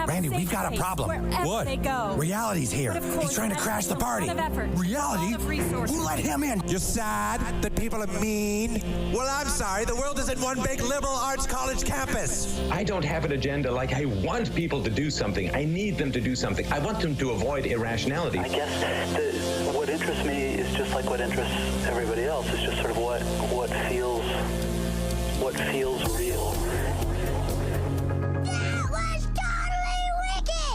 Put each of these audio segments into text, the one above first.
Randy, we've got a problem. What? They go. Reality's here. He's trying to crash the party. Reality? Who let him in? You're sad that people are mean? Well, I'm sorry. The world isn't one big liberal arts college campus. I don't have an agenda. Like, I want people to do something. I need them to do something. I want them to avoid irrationality. I guess what interests me is just like what interests everybody else. It's just sort of what feels real. That was totally wicked!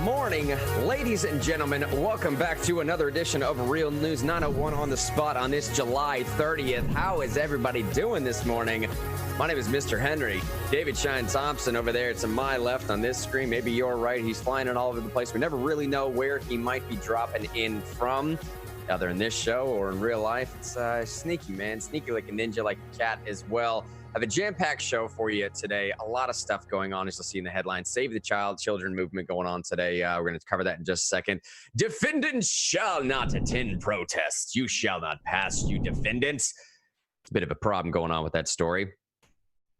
Morning, ladies and gentlemen. Welcome back to another edition of Real News 901 on the spot on this July 30th. How is everybody doing this morning? My name is Mr. Henry. David Shine Thompson over there to my left on this screen. Maybe you're right. He's flying in all over the place. We never really know where he might be dropping in from, either in this show or in real life. It's sneaky, man. Sneaky like a ninja, like a cat as well. I have a jam-packed show for you today. A lot of stuff going on, as you'll see in the headlines. Save the Children movement going on today. We're going to cover that in just a second. Defendant shall not attend protests. You shall not pass, you defendants. It's a bit of a problem going on with that story.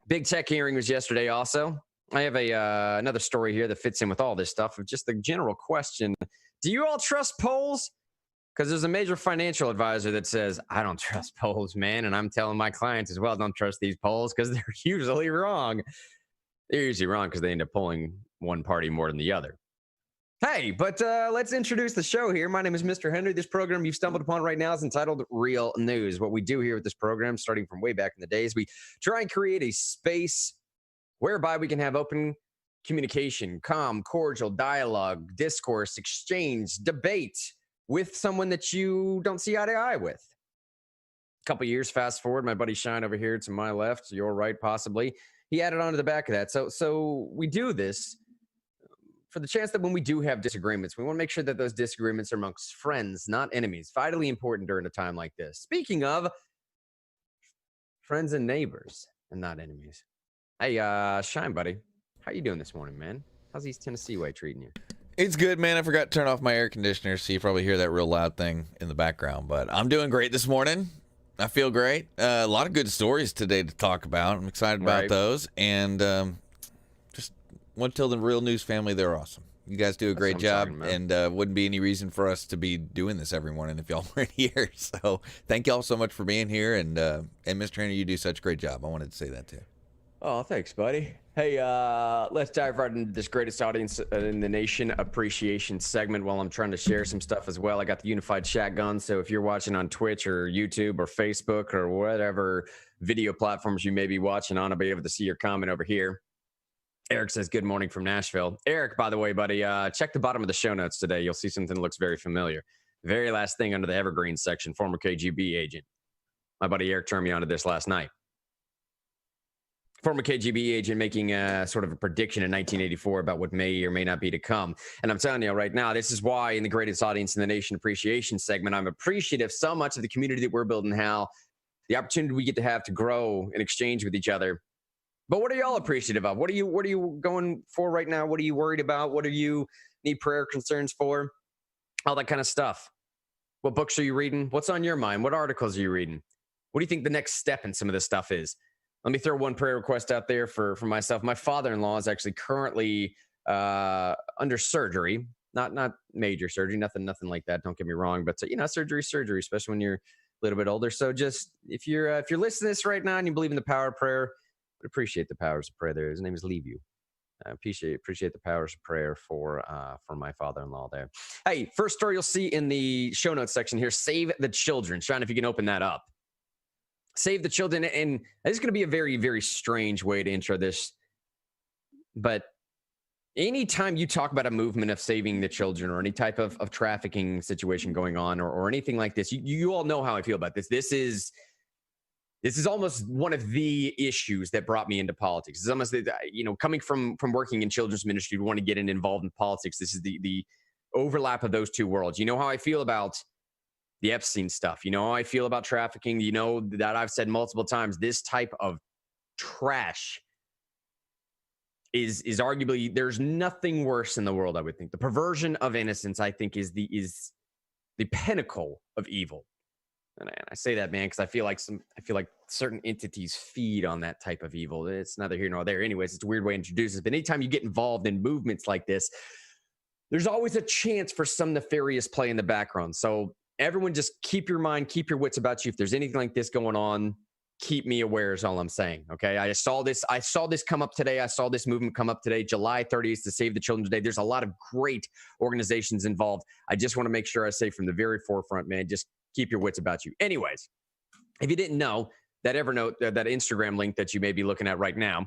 Big tech hearing was yesterday also. I have another story here that fits in with all this stuff of just the general question. Do you all trust polls? Because there's a major financial advisor that says, I don't trust polls, man. And I'm telling my clients as well, don't trust these polls because they're usually wrong. They're usually wrong because they end up polling one party more than the other. Hey, but let's introduce the show here. My name is Mr. Henry. This program you've stumbled upon right now is entitled Real News. What we do here with this program, starting from way back in the days, we try and create a space whereby we can have open communication, calm, cordial dialogue, discourse, exchange, debate with someone that you don't see eye to eye with. A couple years fast forward, my buddy Shine over here to my left, your right possibly, he added on to the back of that. So we do this for the chance that when we do have disagreements, we want to make sure that those disagreements are amongst friends, not enemies. Vitally important during a time like this. Speaking of friends and neighbors and not enemies. Hey, Shine, buddy. How you doing this morning, man? How's East Tennessee way treating you? It's good, man. I forgot to turn off my air conditioner, so you probably hear that real loud thing in the background. But I'm doing great this morning. I feel great. A lot of good stories today to talk about. I'm excited about those. And just want to tell the Real News family they're awesome. You guys do a great job, and wouldn't be any reason for us to be doing this every morning if y'all weren't here. So thank y'all so much for being here. And Mr. Henry, you do such a great job. I wanted to say that too. Oh, thanks, buddy. Hey, let's dive right into this greatest audience in the nation appreciation segment while I'm trying to share some stuff as well. I got the unified shotgun, so if you're watching on Twitch or YouTube or Facebook or whatever video platforms you may be watching on, I'll be able to see your comment over here. Eric says, good morning from Nashville. Eric, by the way, buddy, check the bottom of the show notes today. You'll see something that looks very familiar. The very last thing under the Evergreen section, former KGB agent. My buddy Eric turned me onto this last night. Former KGB agent making sort of a prediction in 1984 about what may or may not be to come. And I'm telling you right now, this is why in the greatest audience in the nation appreciation segment, I'm appreciative so much of the community that we're building, Hal, the opportunity we get to have to grow and exchange with each other. But what are y'all appreciative of? What are you going for right now? What are you worried about? What do you need prayer concerns for? All that kind of stuff. What books are you reading? What's on your mind? What articles are you reading? What do you think the next step in some of this stuff is? Let me throw one prayer request out there for myself. My father-in-law is actually currently under surgery, not major surgery, nothing like that. Don't get me wrong, but surgery, especially when you're a little bit older. So just if you're listening to this right now and you believe in the power of prayer, I appreciate the powers of prayer. There, his name is Leave. I appreciate the powers of prayer for my father-in-law there. Hey, first story you'll see in the show notes section here: Save the Children. Sean, if you can open that up. Save the Children. And this is going to be a very, very strange way to intro this. But anytime you talk about a movement of saving the children or any type of trafficking situation going on or anything like this, you all know how I feel about this. This is almost one of the issues that brought me into politics. It's almost, coming from working in children's ministry, to want to get involved in politics. This is the overlap of those two worlds. You know how I feel about the Epstein stuff. You know how I feel about trafficking. You know that I've said multiple times, this type of trash is arguably, there's nothing worse in the world, I would think. The perversion of innocence, I think, is the pinnacle of evil. And I say that, man, because I feel like certain entities feed on that type of evil. It's neither here nor there. Anyways, it's a weird way to introduce this. But anytime you get involved in movements like this, there's always a chance for some nefarious play in the background. So everyone just keep your mind, keep your wits about you. If there's anything like this going on, keep me aware is all I'm saying. Okay. I saw this come up today. I saw this movement come up today. July 30th to Save the Children Day. There's a lot of great organizations involved. I just want to make sure I say from the very forefront, man, just keep your wits about you. Anyways, if you didn't know, that Evernote, that Instagram link that you may be looking at right now,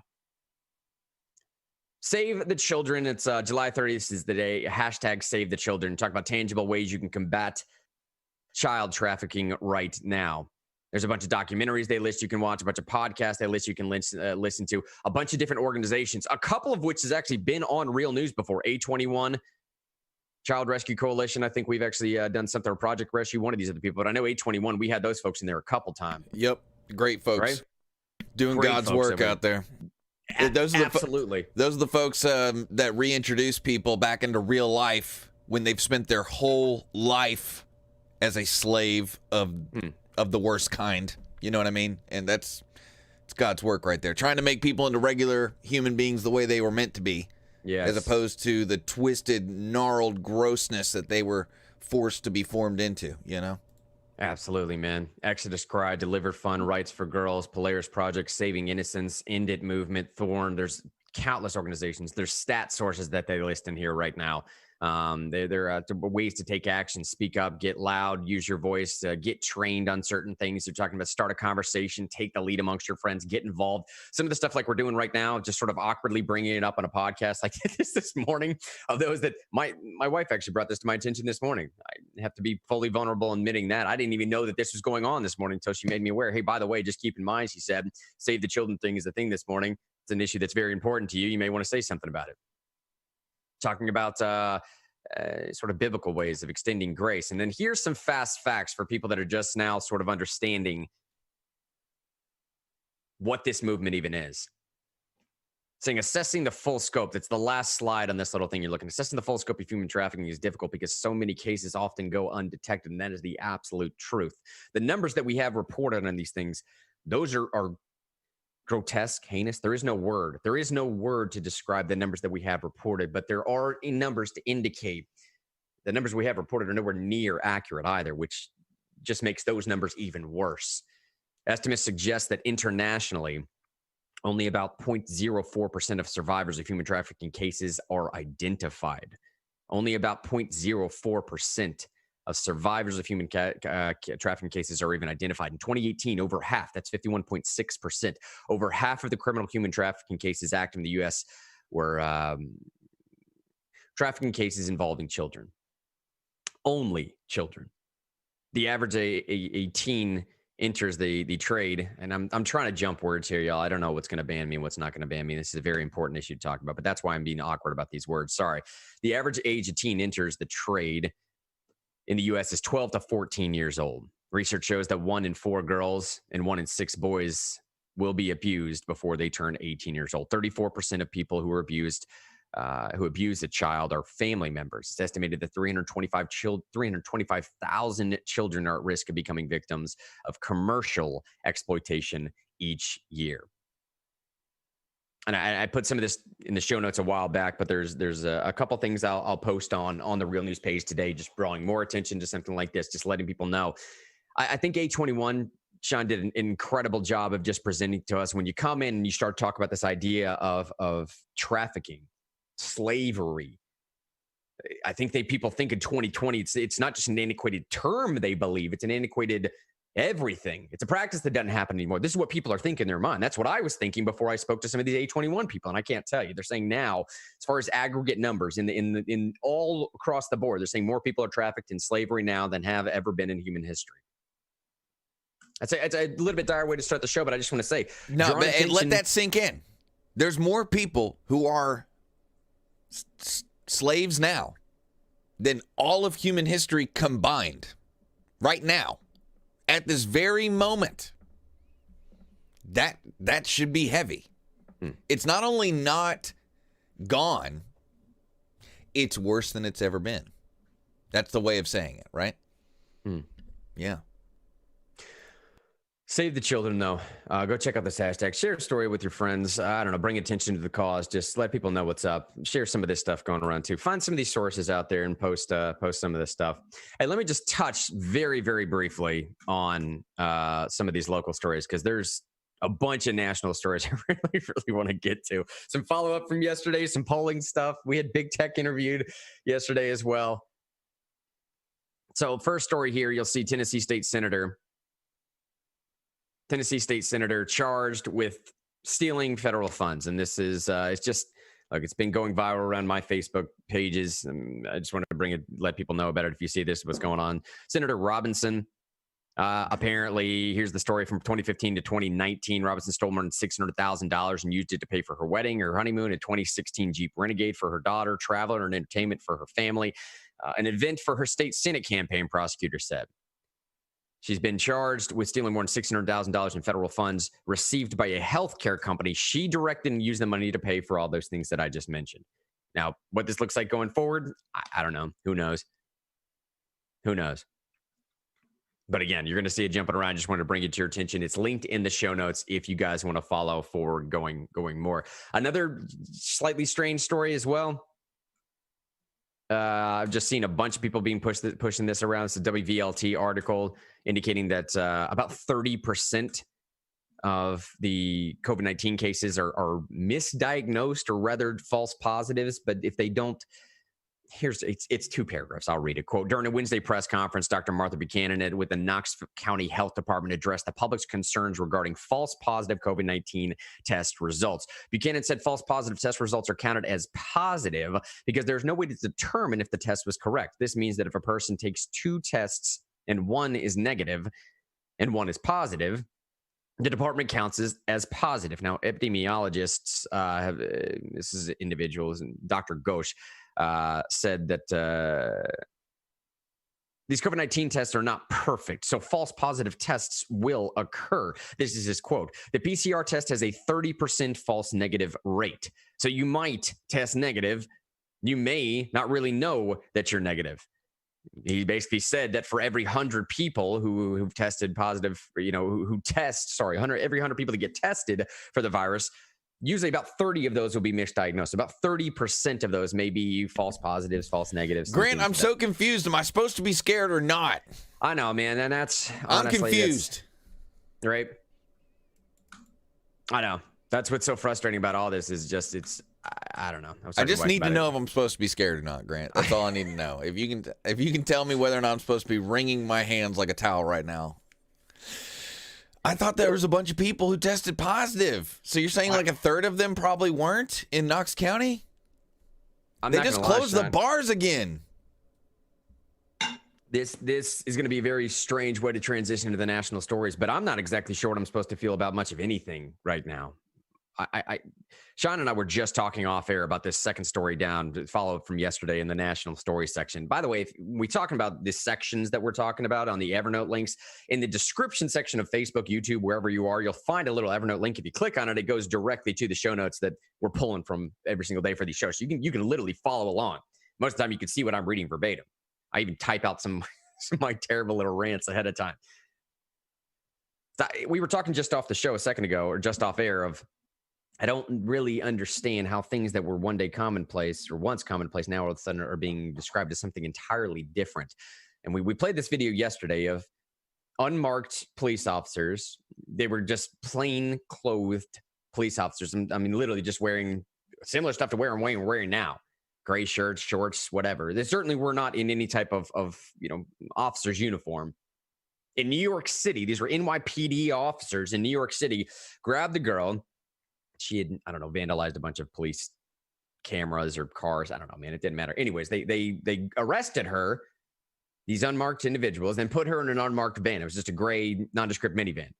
Save the Children. It's July 30th is the day. Hashtag Save the Children. Talk about tangible ways you can combat child trafficking right now. There's a bunch of documentaries they list you can watch, a bunch of podcasts they list you can listen to, a bunch of different organizations, a couple of which has actually been on Real News before. A21, Child Rescue Coalition. I think we've actually done something, or Project Rescue, one of these other people. But I know A21, we had those folks in there a couple times. Yep. Great folks. Right? Doing Great God's folks work out there. Absolutely. Those are the folks that reintroduce people back into real life when they've spent their whole life as a slave of the worst kind. You know what I mean? And it's God's work right there. Trying to make people into regular human beings the way they were meant to be. Yes. As opposed to the twisted, gnarled grossness that they were forced to be formed into, you know? Absolutely, man. Exodus Cry, Deliver Fund, Rights for Girls, Polaris Project, Saving Innocence, End It Movement, Thorn. There's countless organizations. There's stat sources that they list in here right now. There are ways to take action, speak up, get loud, use your voice, get trained on certain things. They're talking about start a conversation, take the lead amongst your friends, get involved. Some of the stuff like we're doing right now, just sort of awkwardly bringing it up on a podcast like this morning, of those that my wife actually brought this to my attention this morning. I have to be fully vulnerable admitting that. I didn't even know that this was going on this morning until she made me aware. Hey, by the way, just keep in mind, she said, Save the Children thing is a thing this morning. It's an issue that's very important to you. You may want to say something about it. Talking about sort of biblical ways of extending grace. And then here's some fast facts for people that are just now sort of understanding what this movement even is. Saying assessing the full scope. That's the last slide on this little thing you're looking at. Assessing the full scope of human trafficking is difficult because so many cases often go undetected, and that is the absolute truth. The numbers that we have reported on these things, those are grotesque, heinous. There is no word. There is no word to describe the numbers that we have reported, but there are numbers to indicate the numbers we have reported are nowhere near accurate either, which just makes those numbers even worse. Estimates suggest that internationally, only about 0.04% of survivors of human trafficking cases are identified. Only about 0.04% of survivors of human trafficking cases are even identified. In 2018, over half, that's 51.6%, over half of the criminal human trafficking cases active in the U.S. were trafficking cases involving children. Only children. The average a teen enters the trade, and I'm trying to jump words here, y'all. I don't know what's going to ban me and what's not going to ban me. This is a very important issue to talk about, but that's why I'm being awkward about these words. Sorry. The average age a teen enters the trade in the U.S. is 12 to 14 years old. Research shows that 1 in 4 girls and 1 in 6 boys will be abused before they turn 18 years old. 34% of people who are abused, who abuse a child, are family members. It's estimated that 325,000 children are at risk of becoming victims of commercial exploitation each year. And I put some of this in the show notes a while back, but there's a couple things I'll post on the Real News page today, just drawing more attention to something like this, just letting people know. I think A21, Sean, did an incredible job of just presenting to us when you come in and you start talking about this idea of trafficking, slavery. I think people think in 2020, it's not just an antiquated term they believe, it's an antiquated everything. It's a practice that doesn't happen anymore. This is what people are thinking in their mind. That's what I was thinking before I spoke to some of these A21 people. And I can't tell you, they're saying now, as far as aggregate numbers in all across the board, they're saying more people are trafficked in slavery now than have ever been in human history. It's a little bit dire way to start the show, but I just want to say, and let that sink in. There's more people who are slaves now than all of human history combined right now, at this very moment. That should be heavy. It's not only not gone, it's worse than it's ever been. That's the way of saying it, right? Yeah. Save the children, though. Go check out this hashtag. Share a story with your friends. I don't know. Bring attention to the cause. Just let people know what's up. Share some of this stuff going around, too. Find some of these sources out there and post some of this stuff. Hey, let me just touch very, very briefly on some of these local stories, because there's a bunch of national stories I really, really want to get to. Some follow-up from yesterday, some polling stuff. We had Big Tech interviewed yesterday as well. So first story here, you'll see Tennessee State Senator charged with stealing federal funds. And this is, it's just, like, it's been going viral around my Facebook pages. And I just wanted to let people know about it. If you see this, what's going on. Senator Robinson, apparently, here's the story from 2015 to 2019. Robinson stole more than $600,000 and used it to pay for her wedding, her honeymoon, a 2016 Jeep Renegade for her daughter, travel and entertainment for her family, an event for her state Senate campaign, prosecutor said. She's been charged with stealing more than $600,000 in federal funds received by a healthcare company. She directed and used the money to pay for all those things that I just mentioned. Now, what this looks like going forward, I don't know. Who knows? But again, you're going to see it jumping around. Just wanted to bring it to your attention. It's linked in the show notes if you guys want to follow forward going more. Another slightly strange story as well. I've just seen a bunch of people being pushing this around. It's a WVLT article indicating that about 30% of the COVID-19 cases are misdiagnosed, or rather false positives. But if they don't, it's two paragraphs. I'll read it. Quote, during a Wednesday press conference, Dr. Martha Buchanan with the Knox County Health Department addressed the public's concerns regarding false positive COVID-19 test results. Buchanan said false positive test results are counted as positive because there's no way to determine if the test was correct. This means that if a person takes two tests and one is negative and one is positive, the department counts as positive. Now, epidemiologists this is individuals, and Dr. Ghosh said that these COVID-19 tests are not perfect, so false positive tests will occur. This is his quote. The PCR test has a 30% false negative rate. So you might test negative. You may not really know that you're negative. He basically said that for every 100 people who've tested positive, every 100 people that get tested for the virus, usually about 30 of those will be misdiagnosed. About 30% of those may be false positives, false negatives. Grant, I'm so confused. Am I supposed to be scared or not? I know, man. And that's I'm confused. Right? I know. That's what's so frustrating about all this is just I don't know. I just need to know if I'm supposed to be scared or not, Grant. That's all I need to know. If you can tell me whether or not I'm supposed to be wringing my hands like a towel right now. I thought there was a bunch of people who tested positive. So you're saying like a third of them probably weren't in Knox County? They just closed the bars again. This is going to be a very strange way to transition to the national stories, but I'm not exactly sure what I'm supposed to feel about much of anything right now. Sean and I were just talking off air about this second story down, follow-up from yesterday in the national story section. By the way, if we're talking about the sections that we're talking about on the Evernote links, in the description section of Facebook, YouTube, wherever you are, you'll find a little Evernote link. If you click on it, it goes directly to the show notes that we're pulling from every single day for these shows. So you can literally follow along. Most of the time, you can see what I'm reading verbatim. I even type out some of my terrible little rants ahead of time. We were talking just off the show a second ago, or just off air, of I don't really understand how things that were one day commonplace or once commonplace now all of a sudden are being described as something entirely different. And we played this video yesterday of unmarked police officers. They were just plain clothed police officers. I mean, literally just wearing similar stuff to we're wearing now. Gray shirts, shorts, whatever. They certainly were not in any type of officer's uniform. In New York City, these were NYPD officers in New York City, grabbed the girl. She had, vandalized a bunch of police cameras or cars. I don't know, man. It didn't matter. Anyways, they arrested her, these unmarked individuals, and put her in an unmarked van. It was just a gray, nondescript minivan.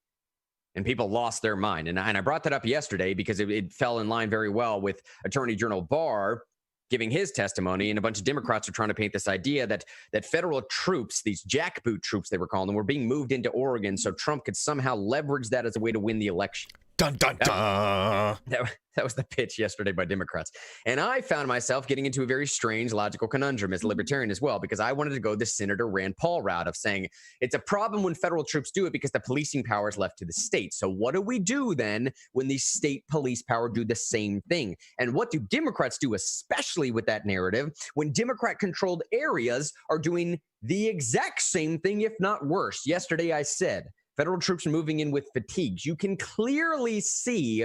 And people lost their mind. And I brought that up yesterday because it fell in line very well with Attorney General Barr giving his testimony, and a bunch of Democrats are trying to paint this idea that federal troops, these jackboot troops they were calling them, were being moved into Oregon so Trump could somehow leverage that as a way to win the election. Dun, dun, dun. That was the pitch yesterday by Democrats. And I found myself getting into a very strange logical conundrum as a libertarian as well, because I wanted to go the Senator Rand Paul route of saying it's a problem when federal troops do it because the policing power is left to the state. So what do we do then when the state police power do the same thing? And what do Democrats do, especially with that narrative, when Democrat-controlled areas are doing the exact same thing, if not worse? Yesterday I said, federal troops are moving in with fatigues. You can clearly see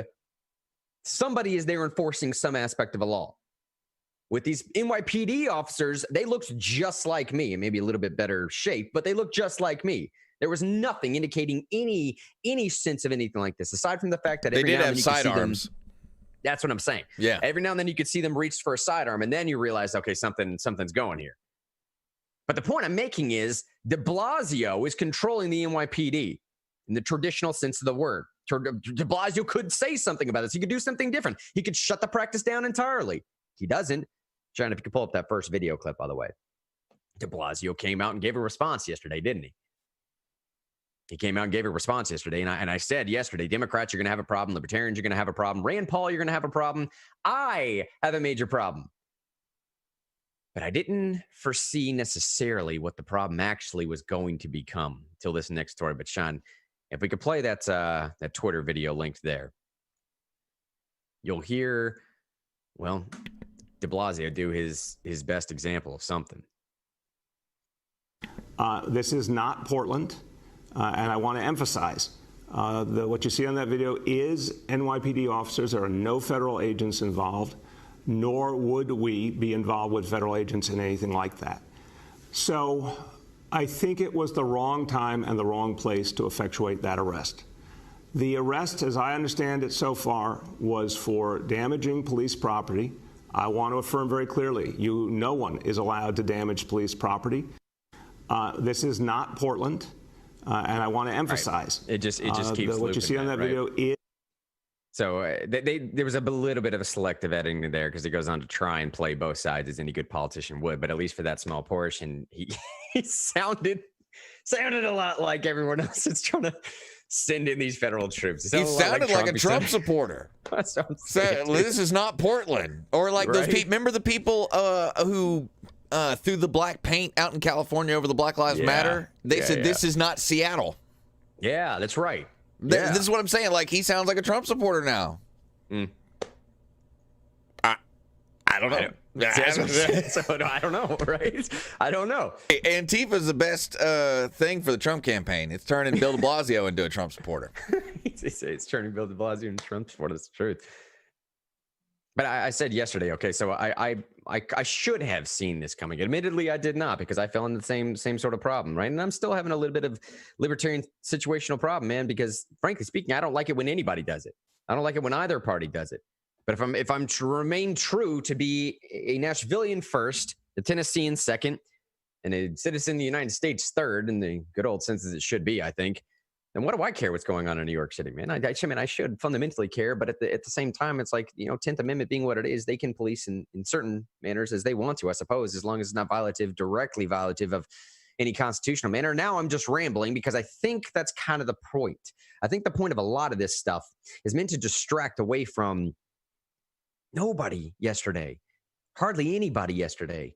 somebody is there enforcing some aspect of a law. With these NYPD officers, they looked just like me, maybe a little bit better shape, but they look just like me. There was nothing indicating any sense of anything like this, aside from the fact that they every did now have and then you sidearms. see them. That's what I'm saying. Yeah. Every now and then you could see them reach for a sidearm, and then you realize, okay, something's going here. But the point I'm making is de Blasio is controlling the NYPD. In the traditional sense of the word. De Blasio could say something about this. He could do something different. He could shut the practice down entirely. He doesn't. John, if you could pull up that first video clip, by the way. De Blasio came out and gave a response yesterday, didn't he? He came out and gave a response yesterday. And I said yesterday, Democrats, you're going to have a problem. Libertarians, you're going to have a problem. Rand Paul, you're going to have a problem. I have a major problem. But I didn't foresee necessarily what the problem actually was going to become until this next story. But Sean, if we could play that Twitter video linked there, you'll hear, well, de Blasio do his best example of something. This is not Portland, and I want to emphasize what you see on that video is NYPD officers. There are no federal agents involved, nor would we be involved with federal agents in anything like that. So I think it was the wrong time and the wrong place to effectuate that arrest. The arrest, as I understand it so far, was for damaging police property. I want to affirm very clearly, no one is allowed to damage police property. This is not Portland, and I want to emphasize. Right. It just keeps what you see on that video is. So there was a little bit of a selective editing there because he goes on to try and play both sides as any good politician would. But at least for that small portion, he sounded a lot like everyone else that's trying to send in these federal troops. He sounded like a Trump supporter. This is not Portland. Or like those people. Remember the people who threw the black paint out in California over the Black Lives Matter? They said this is not Seattle. Yeah, that's right. This is what I'm saying. Like, he sounds like a Trump supporter now. I don't know. I don't know, right? I don't know. Antifa's the best thing for the Trump campaign. It's turning Bill de Blasio into a Trump supporter. It's turning Bill de Blasio into a Trump supporter. That's the truth. But I said yesterday, okay, so I should have seen this coming. Admittedly, I did not, because I fell in the same sort of problem, right? And I'm still having a little bit of libertarian situational problem, man, because frankly speaking, I don't like it when anybody does it. I don't like it when either party does it. But if I'm to remain true to be a Nashvilleian first, a Tennessean second, and a citizen of the United States third, in the good old sense as it should be, I think, then what do I care what's going on in New York City, man? I should fundamentally care, but at the same time, it's like, 10th Amendment being what it is, they can police in certain manners as they want to, I suppose, as long as it's not directly violative of any constitutional manner. Now I'm just rambling because I think that's kind of the point. I think the point of a lot of this stuff is meant to distract away from nobody yesterday, hardly anybody yesterday,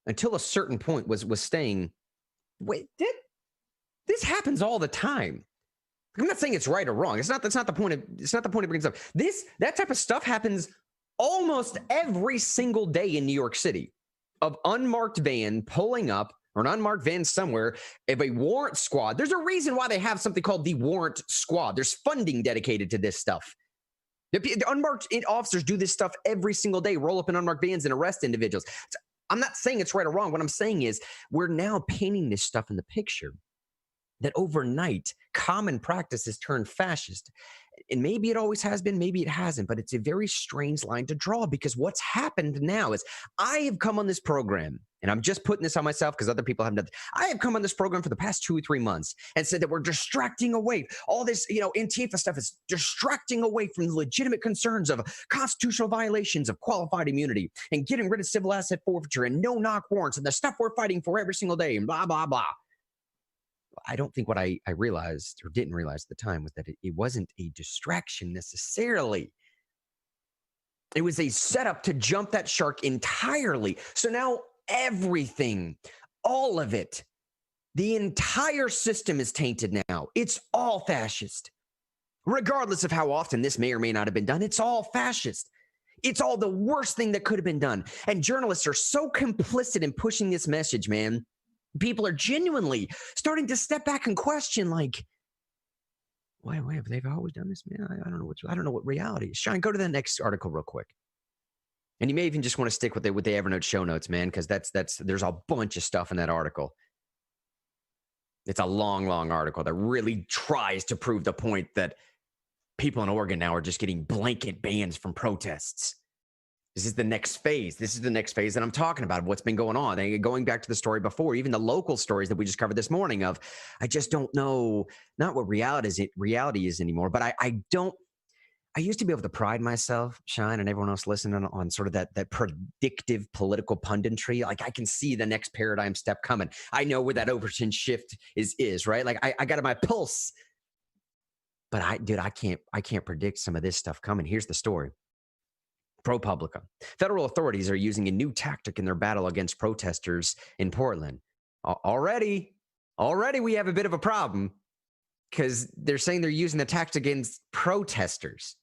until a certain point was saying, wait, this happens all the time. I'm not saying it's right or wrong. That's not the point of bringing this up. That type of stuff happens almost every single day in New York City, of unmarked van pulling up, or an unmarked van somewhere, of a warrant squad. There's a reason why they have something called the warrant squad. There's funding dedicated to this stuff. The unmarked officers do this stuff every single day, roll up in unmarked vans and arrest individuals. I'm not saying it's right or wrong. What I'm saying is we're now painting this stuff in the picture that overnight common practice has turned fascist. And maybe it always has been, maybe it hasn't, but it's a very strange line to draw, because what's happened now is I have come on this program and I'm just putting this on myself because other people have done. I have come on this program for the past 2 or 3 months and said that we're distracting away. All this, Antifa stuff is distracting away from the legitimate concerns of constitutional violations of qualified immunity and getting rid of civil asset forfeiture and no-knock warrants and the stuff we're fighting for every single day and blah, blah, blah. I don't think what I realized or didn't realize at the time was that it wasn't a distraction necessarily. It was a setup to jump that shark entirely. So now everything, all of it, the entire system is tainted now. It's all fascist. Regardless of how often this may or may not have been done, it's all fascist. It's all the worst thing that could have been done. And journalists are so complicit in pushing this message, man. People are genuinely starting to step back and question, like, wait, have they always done this, man? I don't know what reality is. Sean, go to the next article real quick. And you may even just want to stick with the Evernote show notes, man, because there's a bunch of stuff in that article. It's a long, long article that really tries to prove the point that people in Oregon now are just getting blanket bans from protests. This is the next phase. This is the next phase that I'm talking about, of what's been going on. And going back to the story before, even the local stories that we just covered this morning of, I just don't know, not what reality is anymore, but I used to be able to pride myself, Shine, and everyone else listening on sort of that predictive political punditry. Like, I can see the next paradigm step coming. I know where that Overton shift is, right? Like, I got my pulse. But I can't predict some of this stuff coming. Here's the story. ProPublica. Federal authorities are using a new tactic in their battle against protesters in Portland. Already we have a bit of a problem because they're saying they're using the tactic against protesters.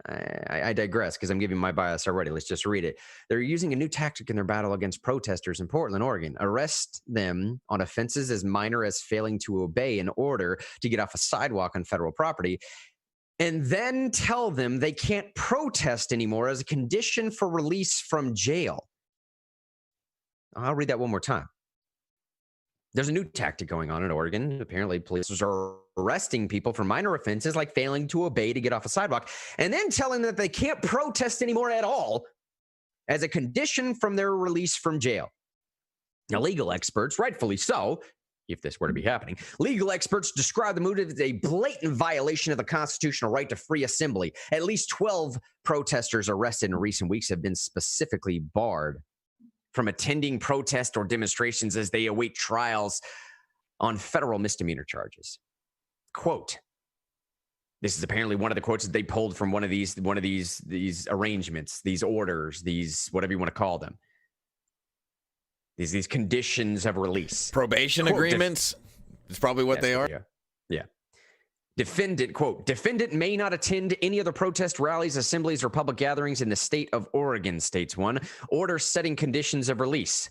I digress because I'm giving my bias already. Let's just read it. They're using a new tactic in their battle against protesters in Portland, Oregon. Arrest them on offenses as minor as failing to obey an order to get off a sidewalk on federal property, and then tell them they can't protest anymore as a condition for release from jail. I'll read that one more time. There's a new tactic going on in Oregon. Apparently, police are arresting people for minor offenses like failing to obey to get off a sidewalk, and then telling them that they can't protest anymore at all as a condition from their release from jail. Now, legal experts, rightfully so, if this were to be happening, legal experts describe the move as a blatant violation of the constitutional right to free assembly. At least 12 protesters arrested in recent weeks have been specifically barred from attending protests or demonstrations as they await trials on federal misdemeanor charges. Quote, this is apparently one of the quotes that they pulled from one of these arrangements, these orders, these whatever you want to call them. These conditions of release. Probation quote, agreements is probably what they are. Yeah. Defendant, quote, defendant may not attend any other protest rallies, assemblies, or public gatherings in the state of Oregon, states one. Order setting conditions of release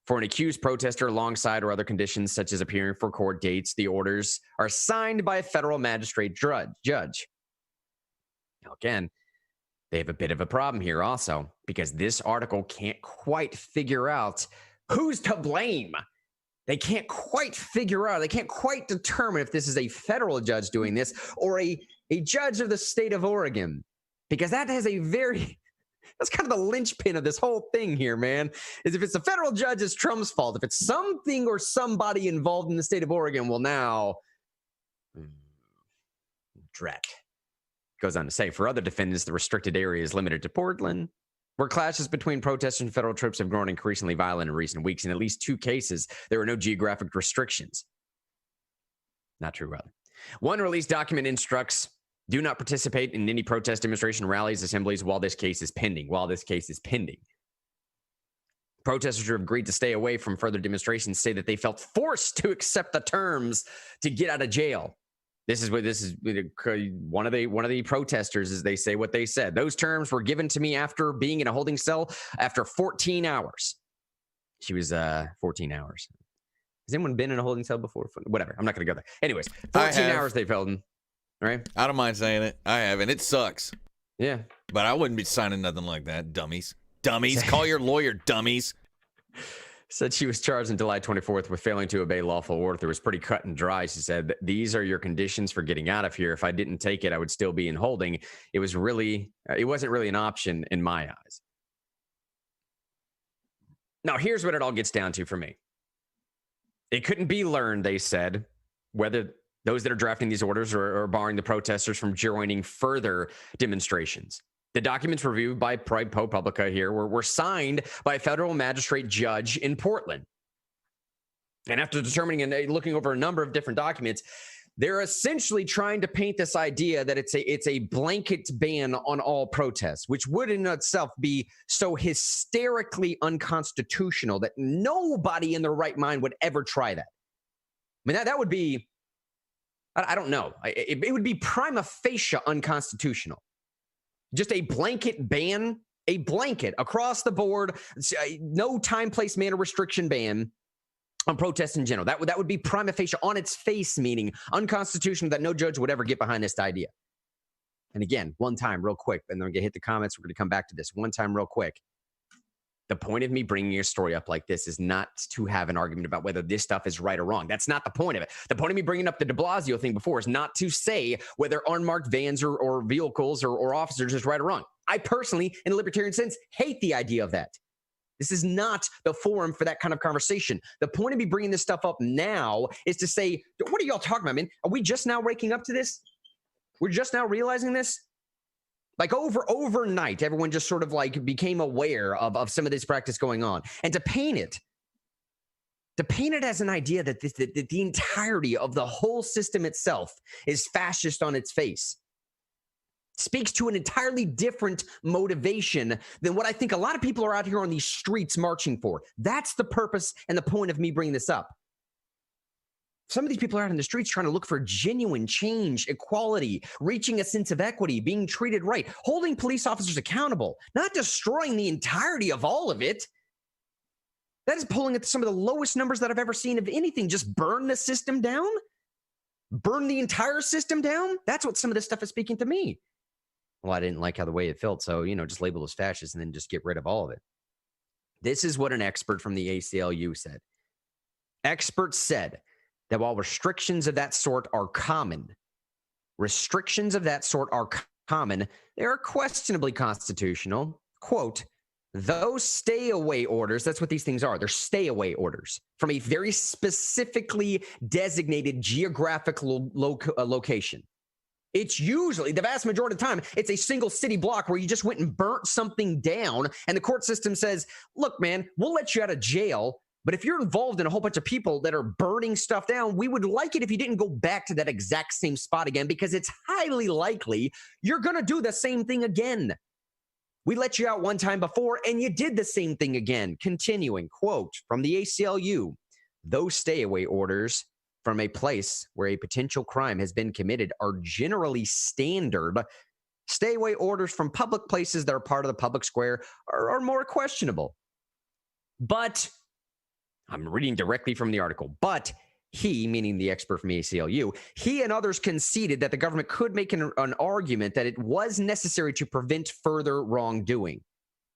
for an accused protester alongside or other conditions such as appearing for court dates. The orders are signed by a federal magistrate judge. Now, again, they have a bit of a problem here also because this article can't quite figure out who's to blame. They can't quite figure out, they can't quite determine if this is a federal judge doing this or a judge of the state of Oregon, because that has that's kind of the linchpin of this whole thing here, man, is if it's a federal judge, it's Trump's fault. If it's something or somebody involved in the state of Oregon, well, now, drat. Goes on to say, for other defendants, the restricted area is limited to Portland, where clashes between protesters and federal troops have grown increasingly violent in recent weeks. In at least 2 cases, there are no geographic restrictions. Not true, rather. One release document instructs, do not participate in any protest, demonstration, rallies, assemblies while this case is pending. Protesters who have agreed to stay away from further demonstrations say that they felt forced to accept the terms to get out of jail. This is one of the protesters, as they say what they said. Those terms were given to me after being in a holding cell after 14 hours. She was 14 hours. Has anyone been in a holding cell before? Whatever. I'm not going to go there. Anyways, 14 hours they've held him. Right? I don't mind saying it. I have, and it sucks. Yeah. But I wouldn't be signing nothing like that. Dummies. Call your lawyer, dummies. Said she was charged on July 24th with failing to obey lawful order. It was pretty cut and dry. She said, these are your conditions for getting out of here. If I didn't take it, I would still be in holding. It wasn't really an option in my eyes. Now, here's what it all gets down to for me. It couldn't be learned, they said, whether those that are drafting these orders are barring the protesters from joining further demonstrations. The documents reviewed by ProPublica here were signed by a federal magistrate judge in Portland. And after determining and looking over a number of different documents, they're essentially trying to paint this idea that it's a blanket ban on all protests, which would in itself be so hysterically unconstitutional that nobody in their right mind would ever try that. I mean, that would be, I don't know. It would be prima facie unconstitutional. Just a blanket ban, a blanket across the board, no time, place, manner restriction ban on protests in general. That would be prima facie on its face, meaning unconstitutional, that no judge would ever get behind this idea. And again, one time real quick, and then we're going to hit the comments. We're going to come back to this one time real quick. The point of me bringing your story up like this is not to have an argument about whether this stuff is right or wrong. That's not the point of it. The point of me bringing up the de Blasio thing before is not to say whether unmarked vans or vehicles or officers is right or wrong. I personally, in a libertarian sense, hate the idea of that. This is not the forum for that kind of conversation. The point of me bringing this stuff up now is to say, what are y'all talking about, man? Are we just now waking up to this? We're just now realizing this? Like overnight, everyone just sort of like became aware of some of this practice going on. And to paint it as an idea that the entirety of the whole system itself is fascist on its face speaks to an entirely different motivation than what I think a lot of people are out here on these streets marching for. That's the purpose and the point of me bringing this up. Some of these people are out in the streets trying to look for genuine change, equality, reaching a sense of equity, being treated right, holding police officers accountable, not destroying the entirety of all of it. That is pulling at some of the lowest numbers that I've ever seen of anything. Just burn the system down? Burn the entire system down? That's what some of this stuff is speaking to me. Well, I didn't like how the way it felt, so, just label as fascist and then just get rid of all of it. This is what an expert from the ACLU said. Experts said that while restrictions of that sort are common, they are questionably constitutional. Quote, those stay-away orders, that's what these things are. They're stay-away orders from a very specifically designated geographical location. It's usually, the vast majority of the time, it's a single city block where you just went and burnt something down, and the court system says, look, man, we'll let you out of jail, but if you're involved in a whole bunch of people that are burning stuff down, we would like it if you didn't go back to that exact same spot again, because it's highly likely you're going to do the same thing again. We let you out one time before, and you did the same thing again. Continuing, quote, from the ACLU, those stay-away orders from a place where a potential crime has been committed are generally standard. Stay-away orders from public places that are part of the public square are more questionable. But I'm reading directly from the article, but he, meaning the expert from the ACLU, he and others conceded that the government could make an argument that it was necessary to prevent further wrongdoing.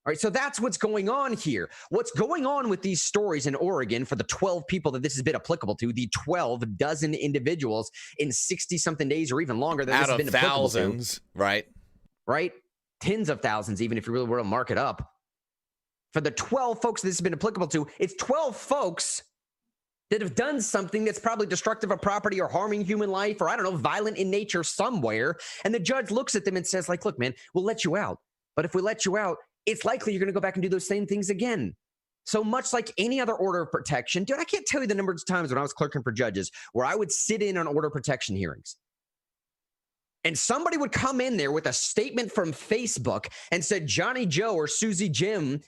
All right, so that's what's going on here. What's going on with these stories in Oregon for the 12 people that this has been applicable to, the 12 dozen individuals in 60-something days or even longer that this has been applicable to. Out of thousands, right? Right? Tens of thousands, even if you really were to mark it up. For the 12 folks this has been applicable to, it's 12 folks that have done something that's probably destructive of property or harming human life or, I don't know, violent in nature somewhere. And the judge looks at them and says, like, look, man, we'll let you out. But if we let you out, it's likely you're going to go back and do those same things again. So much like any other order of protection, dude, I can't tell you the number of times when I was clerking for judges where I would sit in on order of protection hearings. And somebody would come in there with a statement from Facebook and said Johnny Joe or Susie Jim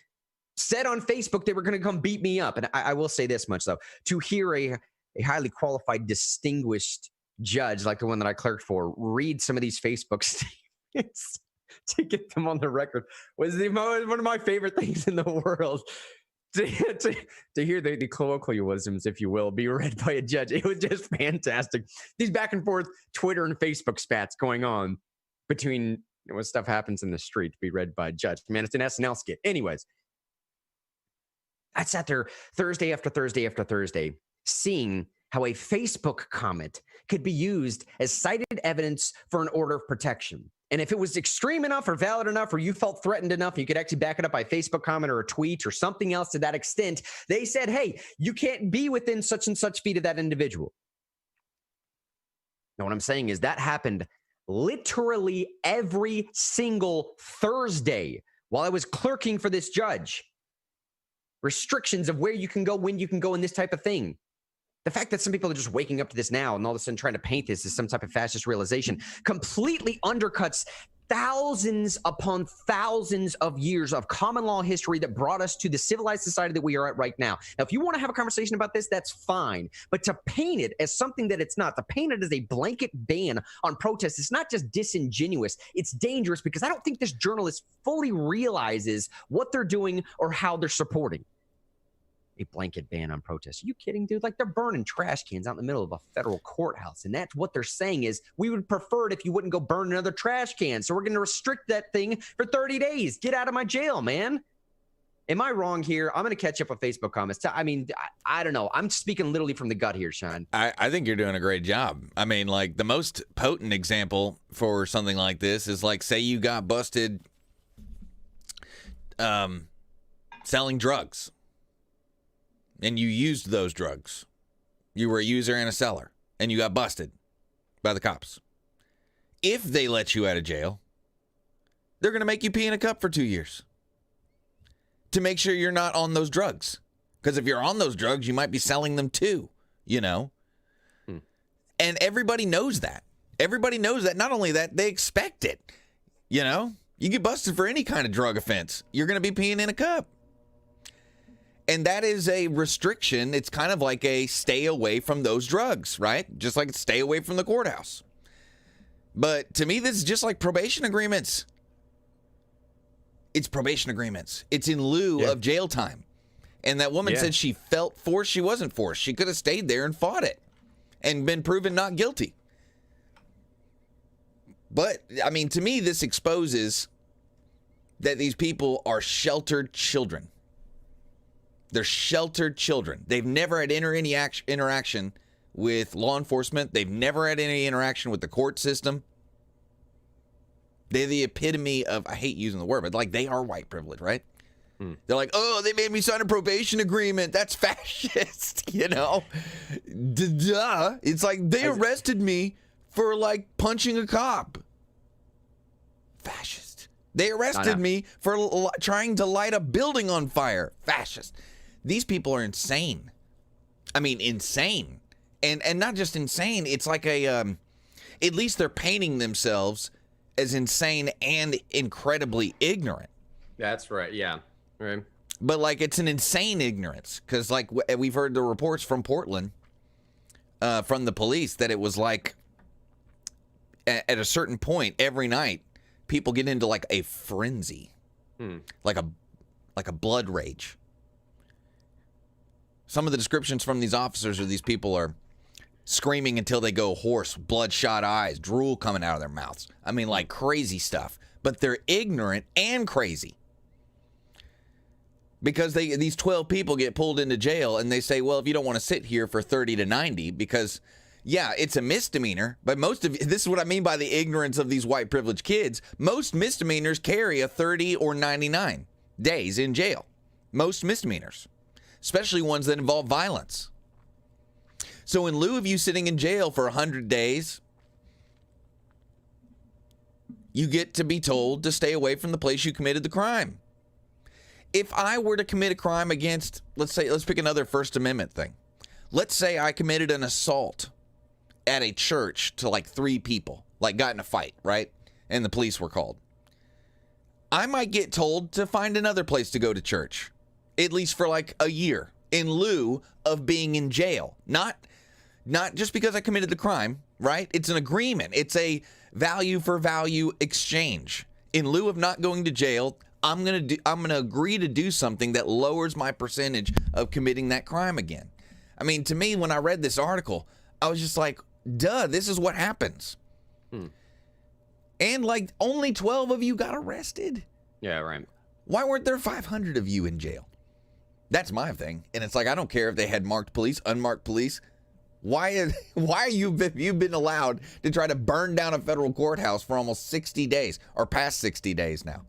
said on Facebook they were going to come beat me up. And I will say this much, though. To hear a highly qualified, distinguished judge like the one that I clerked for read some of these Facebook statements to get them on the record was one of my favorite things in the world. To hear the colloquialisms, if you will, be read by a judge. It was just fantastic. These back and forth Twitter and Facebook spats going on between what stuff happens in the street to be read by a judge. Man, it's an SNL skit. Anyways, I sat there Thursday after Thursday after Thursday, seeing how a Facebook comment could be used as cited evidence for an order of protection. And if it was extreme enough or valid enough, or you felt threatened enough, you could actually back it up by Facebook comment or a tweet or something else to that extent. They said, hey, you can't be within such and such feet of that individual. Now, what I'm saying is that happened literally every single Thursday while I was clerking for this judge. Restrictions of where you can go, when you can go, and this type of thing. The fact that some people are just waking up to this now and all of a sudden trying to paint this as some type of fascist realization completely undercuts thousands upon thousands of years of common law history that brought us to the civilized society that we are at right now. Now, if you want to have a conversation about this, that's fine. But to paint it as something that it's not, to paint it as a blanket ban on protests, it's not just disingenuous, it's dangerous, because I don't think this journalist fully realizes what they're doing or how they're supporting. A blanket ban on protests. Are you kidding, dude? Like, they're burning trash cans out in the middle of a federal courthouse. And that's what they're saying is, we would prefer it if you wouldn't go burn another trash can. So we're going to restrict that thing for 30 days. Get out of my jail, man. Am I wrong here? I'm going to catch up with Facebook comments. I mean, I don't know. I'm speaking literally from the gut here, Sean. I think you're doing a great job. I mean, like, the most potent example for something like this is, like, say you got busted selling drugs. And you used those drugs. You were a user and a seller, and you got busted by the cops. If they let you out of jail, they're going to make you pee in a cup for 2 years to make sure you're not on those drugs. Because if you're on those drugs, you might be selling them too, you know? And everybody knows that. Everybody knows that. Not only that, they expect it, you know? You get busted for any kind of drug offense, you're going to be peeing in a cup. And that is a restriction. It's kind of like a stay away from those drugs, right? Just like stay away from the courthouse. But to me, this is just like probation agreements. It's probation agreements. It's in lieu of jail time. And that woman said she felt forced. She wasn't forced. She could have stayed there and fought it and been proven not guilty. But, I mean, to me, this exposes that these people are sheltered children. They're sheltered children. They've never had any interaction with law enforcement. They've never had any interaction with the court system. They're the epitome of, I hate using the word, but like, they are white privilege, right? They're like, oh, they made me sign a probation agreement. That's fascist, you know? Duh. It's like, they arrested me for like punching a cop. Fascist. They arrested me for trying to light a building on fire. Fascist. These people are insane. I mean, insane. And not just insane. It's like a, at least they're painting themselves as insane and incredibly ignorant. That's right. Yeah. Right. But like, it's an insane ignorance. Because like, we've heard the reports from Portland, from the police, that it was like, at a certain point every night, people get into like a frenzy, like a blood rage. Some of the descriptions from these officers or these people are screaming until they go hoarse, bloodshot eyes, drool coming out of their mouths. I mean, like crazy stuff. But they're ignorant and crazy. Because these 12 people get pulled into jail and they say, well, if you don't want to sit here for 30 to 90, because yeah, it's a misdemeanor, but this is what I mean by the ignorance of these white privileged kids. Most misdemeanors carry a 30 or 99 days in jail. Most misdemeanors, especially ones that involve violence. So in lieu of you sitting in jail for 100 days, you get to be told to stay away from the place you committed the crime. If I were to commit a crime against, let's pick another First Amendment thing. Let's say I committed an assault at a church to like 3 people, like got in a fight, right? And the police were called. I might get told to find another place to go to church, at least for like a year, in lieu of being in jail. Not just because I committed the crime, right? It's an agreement. It's a value for value exchange. In lieu of not going to jail, I'm gonna agree to do something that lowers my percentage of committing that crime again. I mean, to me, when I read this article, I was just like, duh, this is what happens. And like, only 12 of you got arrested. Yeah, right. Why weren't there 500 of you in jail? That's my thing. And it's like, I don't care if they had marked police, unmarked police, Why are you've been allowed to try to burn down a federal courthouse for almost 60 days or past 60 days now?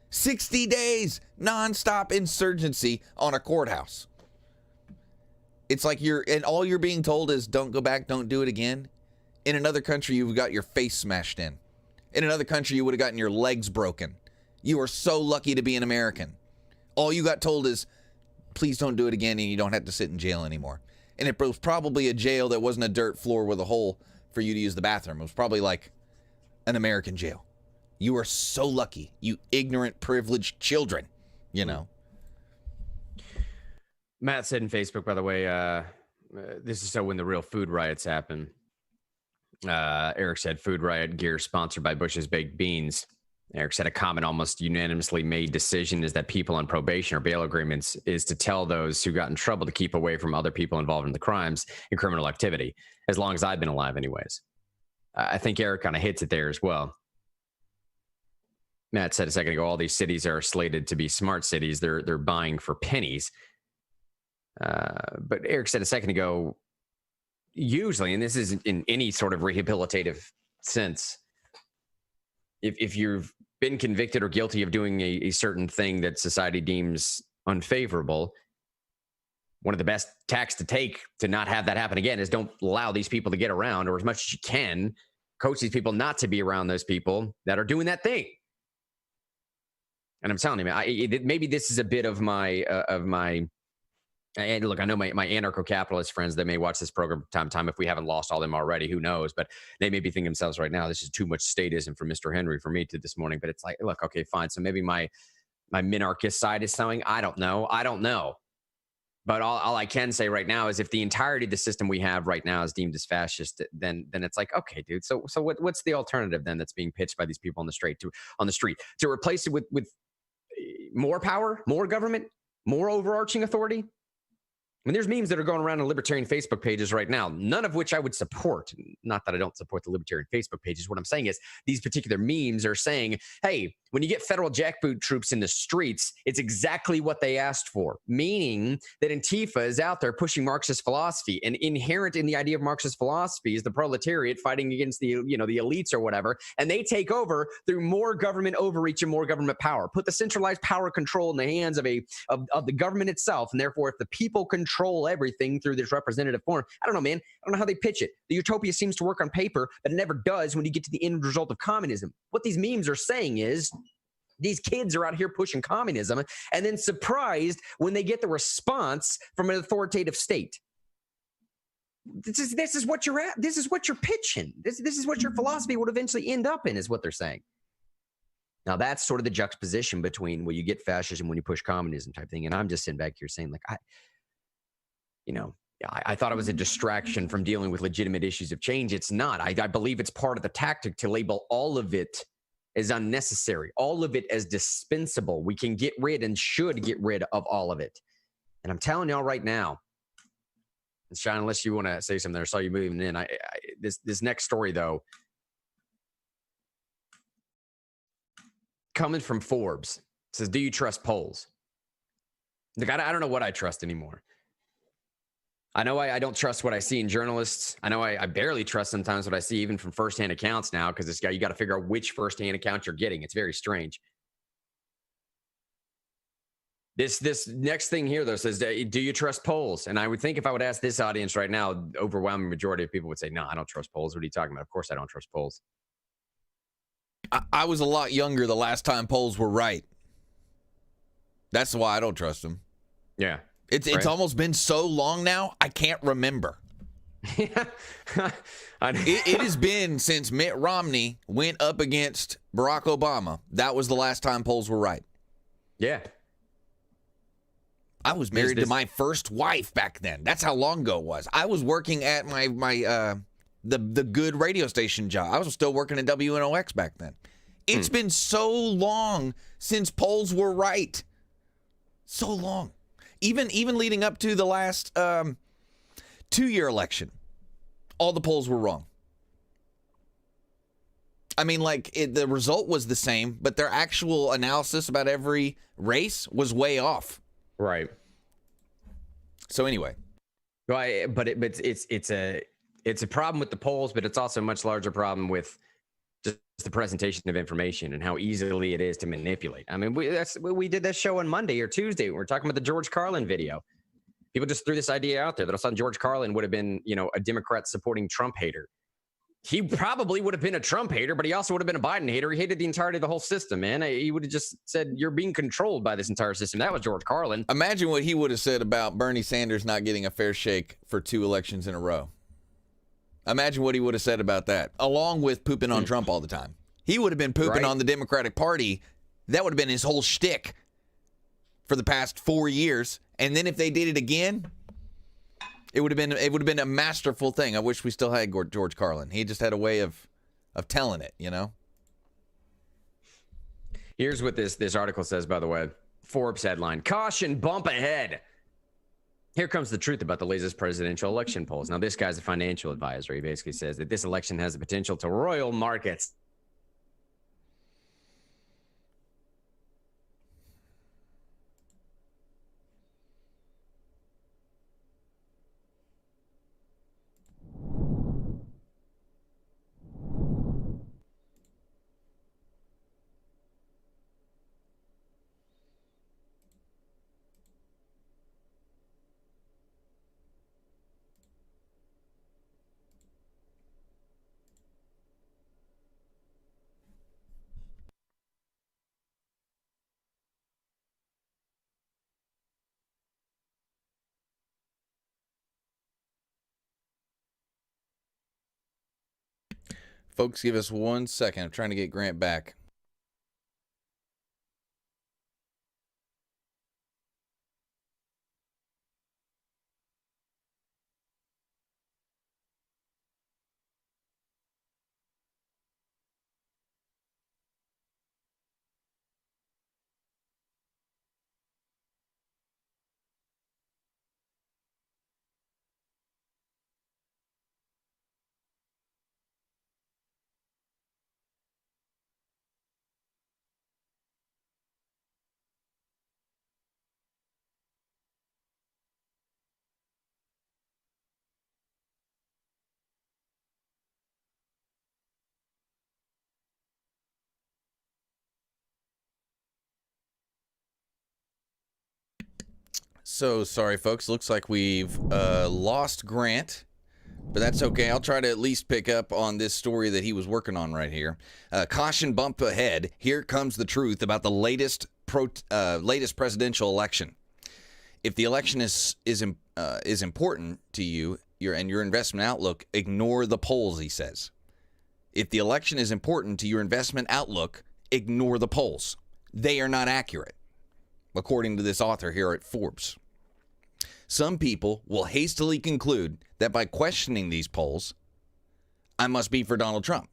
60 days nonstop insurgency on a courthouse. It's like all you're being told is don't go back, don't do it again. In another country, you've got your face smashed in. In another country, you would have gotten your legs broken. You are so lucky to be an American. All you got told is, please don't do it again, and you don't have to sit in jail anymore. And it was probably a jail that wasn't a dirt floor with a hole for you to use the bathroom. It was probably like an American jail. You are so lucky, you ignorant, privileged children, you know. Matt said in Facebook, by the way, this is so when the real food riots happen. Eric said food riot gear sponsored by Bush's Baked Beans. Eric said a common, almost unanimously made decision is that people on probation or bail agreements is to tell those who got in trouble to keep away from other people involved in the crimes and criminal activity, as long as I've been alive anyways. I think Eric kind of hits it there as well. Matt said a second ago, all these cities are slated to be smart cities. They're buying for pennies. But Eric said a second ago, usually, and this isn't in any sort of rehabilitative sense, if you've been convicted or guilty of doing a certain thing that society deems unfavorable, one of the best tacks to take to not have that happen again is don't allow these people to get around, or as much as you can, coach these people not to be around those people that are doing that thing. And I'm telling you, man, maybe this is a bit of my and look, I know my anarcho-capitalist friends, they may watch this program time to time. If we haven't lost all them already, who knows? But they may be thinking themselves right now, this is too much statism for Mr. Henry for me to this morning. But it's like, look, okay, fine. So maybe my minarchist side is showing. I don't know. But all I can say right now is if the entirety of the system we have right now is deemed as fascist, then it's like, okay, dude. So what's the alternative then that's being pitched by these people on the street to replace it with more power, more government, more overarching authority? I mean, there's memes that are going around on libertarian Facebook pages right now, none of which I would support. Not that I don't support the libertarian Facebook pages. What I'm saying is these particular memes are saying, hey, when you get federal jackboot troops in the streets, it's exactly what they asked for, meaning that Antifa is out there pushing Marxist philosophy, and inherent in the idea of Marxist philosophy is the proletariat fighting against the elites or whatever, and they take over through more government overreach and more government power. Put the centralized power control in the hands of the government itself, and therefore if the people control everything through this representative form, I don't know, man. I don't know how they pitch it. The utopia seems to work on paper, but it never does when you get to the end result of communism. What these memes are saying is these kids are out here pushing communism and then surprised when they get the response from an authoritative state. This is what you're at. This is what you're pitching. This is what your philosophy would eventually end up in, is what they're saying. Now, that's sort of the juxtaposition between when you get fascism, when you push communism type thing. And I'm just sitting back here saying, like, I thought it was a distraction from dealing with legitimate issues of change. It's not. I believe it's part of the tactic to label all of it as unnecessary, all of it as dispensable. We can get rid and should get rid of all of it. And I'm telling y'all right now, and Sean, unless you want to say something, I saw you moving in. This next story, though, coming from Forbes, says, do you trust polls? Look, I don't know what I trust anymore. I know I don't trust what I see in journalists. I know I barely trust sometimes what I see even from firsthand accounts now, because this guy, you got to figure out which firsthand account you're getting. It's very strange. This next thing here, though, says, do you trust polls? And I would think if I would ask this audience right now, overwhelming majority of people would say, no, I don't trust polls. What are you talking about? Of course I don't trust polls. I was a lot younger the last time polls were right. That's why I don't trust them. Yeah. It's almost been so long now, I can't remember. it has been since Mitt Romney went up against Barack Obama. That was the last time polls were right. Yeah. I was married to my first wife back then. That's how long ago it was. I was working at the good radio station job. I was still working at WNOX back then. It's been so long since polls were right. So long. Even leading up to the last 2-year election, all the polls were wrong. I mean, like, the result was the same, but their actual analysis about every race was way off. Right. So anyway. Right, but it's It's a problem with the polls, but it's also a much larger problem with just the presentation of information and how easily it is to manipulate. I mean, we did that show on Monday or Tuesday. We were talking about the George Carlin video. People just threw this idea out there that all of a sudden George Carlin would have been, a Democrat supporting Trump hater. He probably would have been a Trump hater, but he also would have been a Biden hater. He hated the entirety of the whole system, man. He would have just said, you're being controlled by this entire system. That was George Carlin. Imagine what he would have said about Bernie Sanders not getting a fair shake for 2 elections in a row. Imagine what he would have said about that, along with pooping on Trump all the time. He would have been pooping on the Democratic Party. That would have been his whole shtick for the past 4 years. And then if they did it again, it would have been a masterful thing. I wish we still had George Carlin. He just had a way of telling it, Here's what this article says, by the way. Forbes headline: caution, bump ahead. Here comes the truth about the latest presidential election polls. Now, this guy's a financial advisor. He basically says that this election has the potential to roil markets. Folks, give us 1 second. I'm trying to get Grant back. So sorry, folks. Looks like we've lost Grant, but that's okay. I'll try to at least pick up on this story that he was working on right here. Caution, bump ahead. Here comes the truth about the latest presidential election. If the election is important to you, your investment outlook, ignore the polls, he says. If the election is important to your investment outlook, ignore the polls. They are not accurate, according to this author here at Forbes. Some people will hastily conclude that by questioning these polls, I must be for Donald Trump.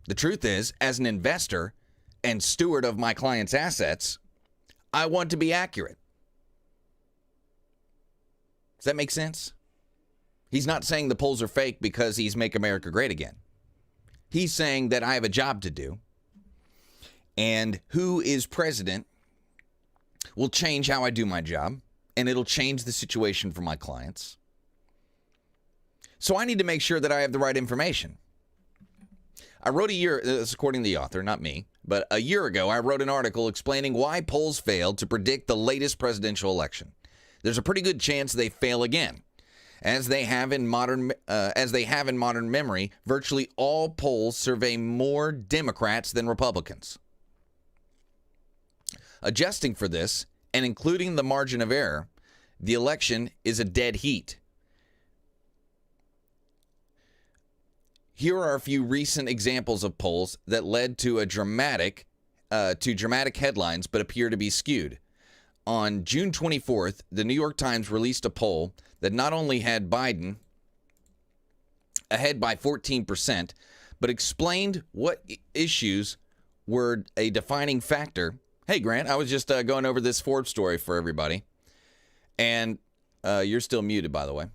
The truth is, as an investor and steward of my client's assets, I want to be accurate. Does that make sense? He's not saying the polls are fake because he's Make America Great Again. He's saying that I have a job to do, and who is president will change how I do my job, and it'll change the situation for my clients. So I need to make sure that I have the right information. I wrote this according to the author, not me, but a year ago I wrote an article explaining why polls failed to predict the latest presidential election. There's a pretty good chance they fail again. As they have in modern memory, virtually all polls survey more Democrats than Republicans. Adjusting for this, and including the margin of error, the election is a dead heat. Here are a few recent examples of polls that led to dramatic headlines but appear to be skewed. On June 24th, the New York Times released a poll that not only had Biden ahead by 14%, but explained what issues were a defining factor. Hey, Grant, I was just going over this Forbes story for everybody. And you're still muted, by the way.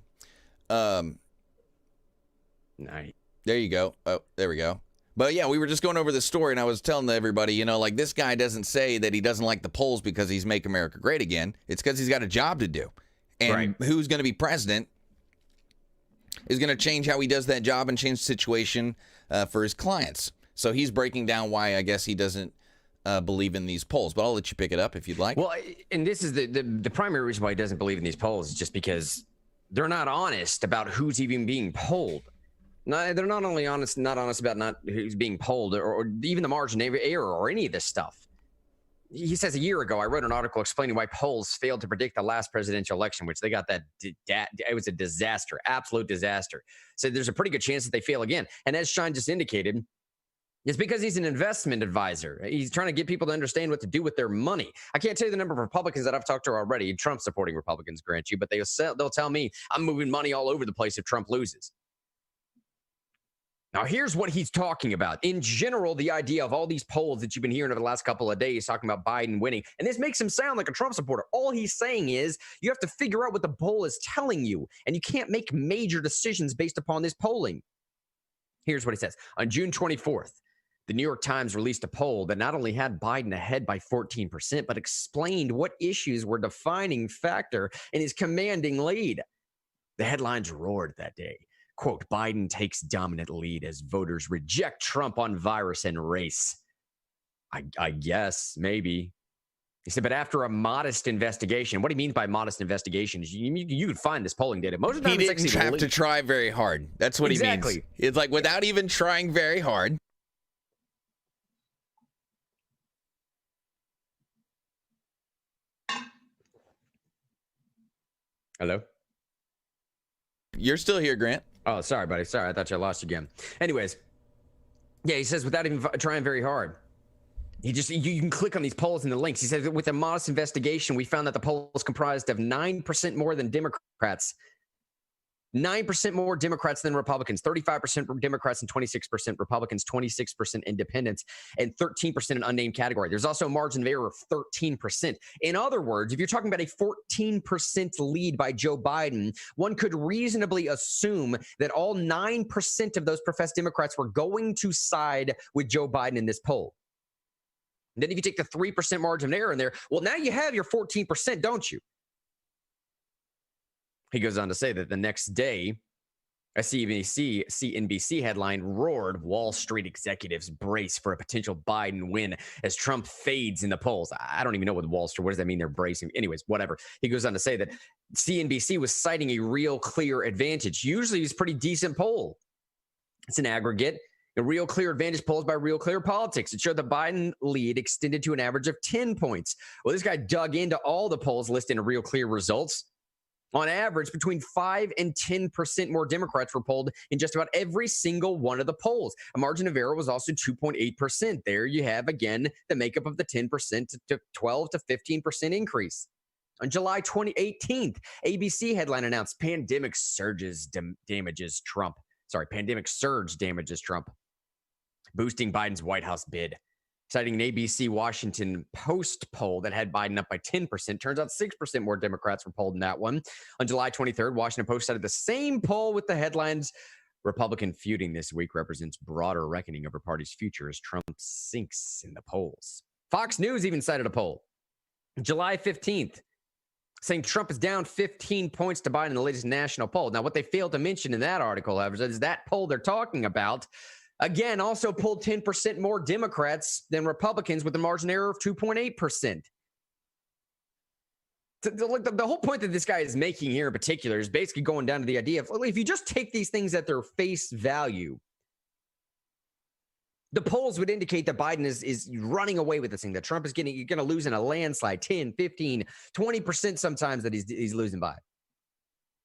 Nice. There you go. Oh, there we go. But yeah, we were just going over this story, and I was telling everybody, this guy doesn't say that he doesn't like the polls because he's Make America Great Again. It's because he's got a job to do. And who's going to be president is going to change how he does that job and change the situation for his clients. So he's breaking down why I guess he doesn't believe in these polls. But I'll let you pick it up if you'd like. Well, and this is the primary reason why he doesn't believe in these polls is just because they're not honest about who's even being polled. No, they're not only not honest about not who's being polled or even the margin of error or any of this stuff. He says a year ago, I wrote an article explaining why polls failed to predict the last presidential election, which they got that. It was a disaster, absolute disaster. So there's a pretty good chance that they fail again. And as Sean just indicated, it's because he's an investment advisor. He's trying to get people to understand what to do with their money. I can't tell you the number of Republicans that I've talked to already, Trump supporting Republicans, grant you, but they'll tell me I'm moving money all over the place if Trump loses. Now, here's what he's talking about. In general, the idea of all these polls that you've been hearing over the last couple of days talking about Biden winning, and this makes him sound like a Trump supporter. All he's saying is you have to figure out what the poll is telling you, and you can't make major decisions based upon this polling. Here's what he says. On June 24th, the New York Times released a poll that not only had Biden ahead by 14%, but explained what issues were defining factor in his commanding lead. The headlines roared that day. Quote, Biden takes dominant lead as voters reject Trump on virus and race. I guess, maybe. He said, but after a modest investigation, what he means by modest investigation is you could find this polling data. Most of the time, he didn't have to try very hard. That's what he means. It's like without even trying very hard. Hello? You're still here, Grant. Oh, sorry, buddy. Sorry, I thought you lost again. Anyways, yeah, he says without even trying very hard. You can click on these polls and the links. He says with a modest investigation, we found that the poll was comprised of 9% more than Democrats. 9% more Democrats than Republicans, 35% Democrats and 26% Republicans, 26% independents, and 13% in unnamed category. There's also a margin of error of 13%. In other words, if you're talking about a 14% lead by Joe Biden, one could reasonably assume that all 9% of those professed Democrats were going to side with Joe Biden in this poll. And then if you take the 3% margin of error in there, well, now you have your 14%, don't you? He goes on to say that the next day, a CNBC headline roared, Wall Street executives brace for a potential Biden win as Trump fades in the polls. I don't even know what Wall Street, what does that mean they're bracing? Anyways, whatever. He goes on to say that CNBC was citing a real clear advantage. Usually it's a pretty decent poll. It's an aggregate. A real clear advantage polls by Real Clear Politics. It showed the Biden lead extended to an average of 10 points. Well, this guy dug into all the polls listed in Real Clear results. On average, between 5 and 10% more Democrats were polled in just about every single one of the polls. A margin of error was also 2.8%. There you have, again, the makeup of the 10% to 12 to 15% increase. On July 18th, ABC headline announced pandemic surge damages Trump, boosting Biden's White House bid. Citing an ABC Washington Post poll that had Biden up by 10%. Turns out 6% more Democrats were polled in that one. On July 23rd, Washington Post cited the same poll with the headlines, Republican feuding this week represents broader reckoning over party's future as Trump sinks in the polls. Fox News even cited a poll. July 15th, saying Trump is down 15 points to Biden in the latest national poll. Now, what they failed to mention in that article, however, is that poll they're talking about again, also pulled 10% more Democrats than Republicans with a margin error of 2.8%. The whole point that this guy is making here in particular is basically going down to the idea of, well, if you just take these things at their face value, the polls would indicate that Biden is running away with this thing, that Trump is going to lose in a landslide, 10, 15, 20% sometimes that he's losing by.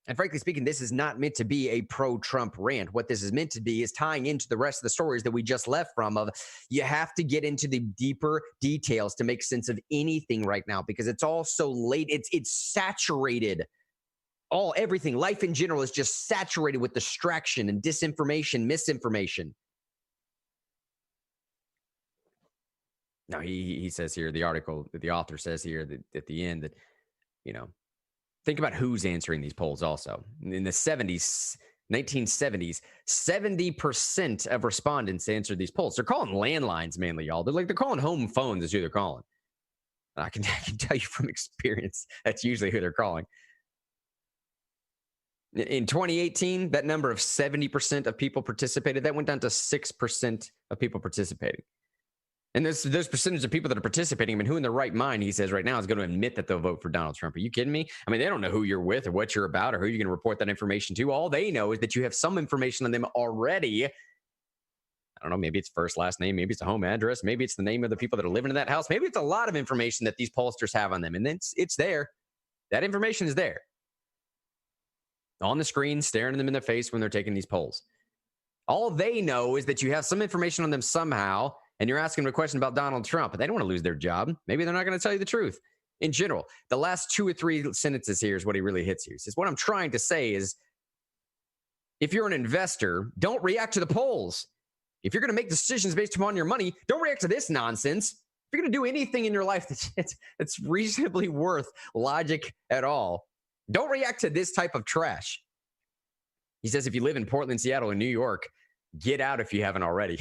And frankly speaking, this is not meant to be a pro-Trump rant. What this is meant to be is tying into the rest of the stories that we just left from of you have to get into the deeper details to make sense of anything right now because it's all so late. It's saturated. Everything, life in general is just saturated with distraction and disinformation, misinformation. Now, he says here, the author says here that at the end that, think about who's answering these polls also. In the 1970s, 70% of respondents answered these polls. They're calling landlines mainly, y'all. They're calling home phones is who they're calling. I can tell you from experience, that's usually who they're calling. In 2018, that number of 70% of people participated, that went down to 6% of people participating. And those percentage of people that are participating, I mean, who in their right mind, he says right now, is going to admit that they'll vote for Donald Trump? Are you kidding me? I mean, they don't know who you're with or what you're about or who you're going to report that information to. All they know is that you have some information on them already. I don't know, maybe it's first, last name, maybe it's a home address, maybe it's the name of the people that are living in that house. Maybe it's a lot of information that these pollsters have on them. And then it's there. That information is there. On the screen, staring them in the face when they're taking these polls. All they know is that you have some information on them somehow, and you're asking them a question about Donald Trump, but they don't want to lose their job. Maybe they're not going to tell you the truth. In general, the last 2 or 3 sentences here is what he really hits you. He says, what I'm trying to say is, if you're an investor, don't react to the polls. If you're going to make decisions based upon your money, don't react to this nonsense. If you're going to do anything in your life that's reasonably worth logic at all, don't react to this type of trash. He says, if you live in Portland, Seattle, and New York, get out if you haven't already.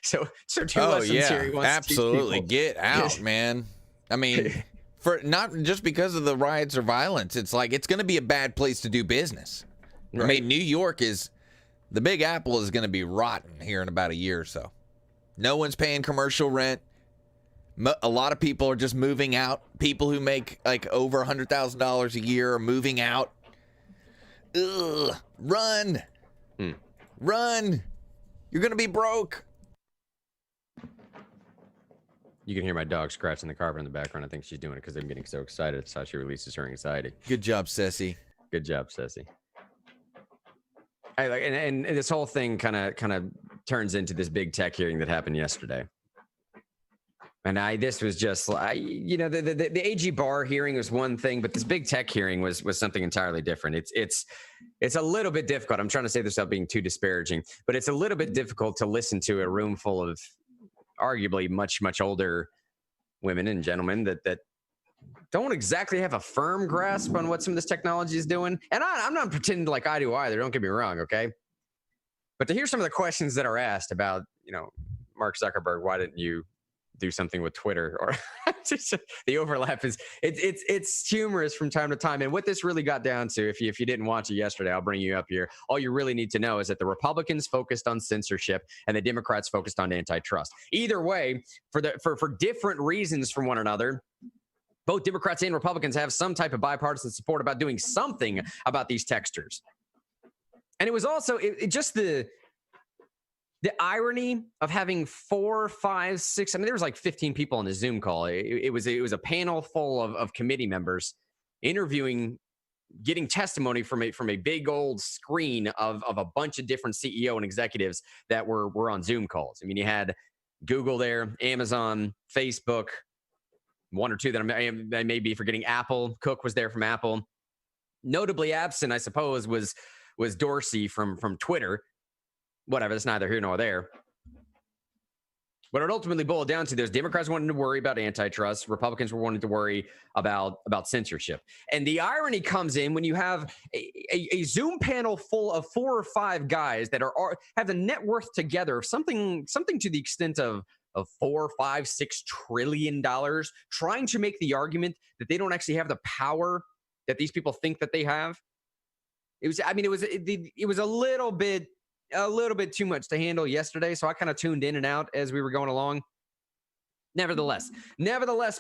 so 2 lessons here. He wants Absolutely. To get out, man. I mean, for not just because of the riots or violence, it's like it's going to be a bad place to do business. Right. I mean, New York is, the Big Apple is going to be rotten here in about a year or so. No one's paying commercial rent. A lot of people are just moving out. People who make like over $100,000 a year are moving out. Ugh, run. Run. You're going to be broke. You can hear my dog scratching the carpet in the background. I think she's doing it because I'm getting so excited. It's how she releases her anxiety. Good job, Ceci. Good job, Ceci. And this whole thing kind of turns into this big tech hearing that happened yesterday. And this was just, the AG Barr hearing was one thing, but this big tech hearing was something entirely different. It's a little bit difficult. I'm trying to say this without being too disparaging, but it's a little bit difficult to listen to a room full of arguably much, much older women and gentlemen that don't exactly have a firm grasp on what some of this technology is doing. And I'm not pretending like I do either. Don't get me wrong, okay? But to hear some of the questions that are asked about, Mark Zuckerberg, why didn't you do something with Twitter? Or the overlap is it's humorous from time to time. And what this really got down to, if you didn't watch it yesterday, I'll bring you up here. All you really need to know is that the Republicans focused on censorship and the Democrats focused on antitrust. Either way, for different reasons from one another, both Democrats and Republicans have some type of bipartisan support about doing something about these texters. And it was also just the irony of having 4, 5, 6. I mean, there was like 15 people on the Zoom call. It was a panel full of committee members interviewing, getting testimony from a big old screen of a bunch of different CEO and executives that were on Zoom calls. I mean, you had Google there, Amazon, Facebook, one or two that I may be forgetting. Apple, Cook was there from Apple. Notably absent, I suppose, was Dorsey from Twitter. Whatever, that's neither here nor there. What it ultimately boiled down to, there's Democrats wanting to worry about antitrust, Republicans were wanting to worry about censorship. And the irony comes in when you have a Zoom panel full of 4 or 5 guys that have the net worth together of something to the extent of $4, $5, $6 trillion, trying to make the argument that they don't actually have the power that these people think that they have. It was a little bit too much to handle yesterday, so I kind of tuned in and out as we were going along. Nevertheless,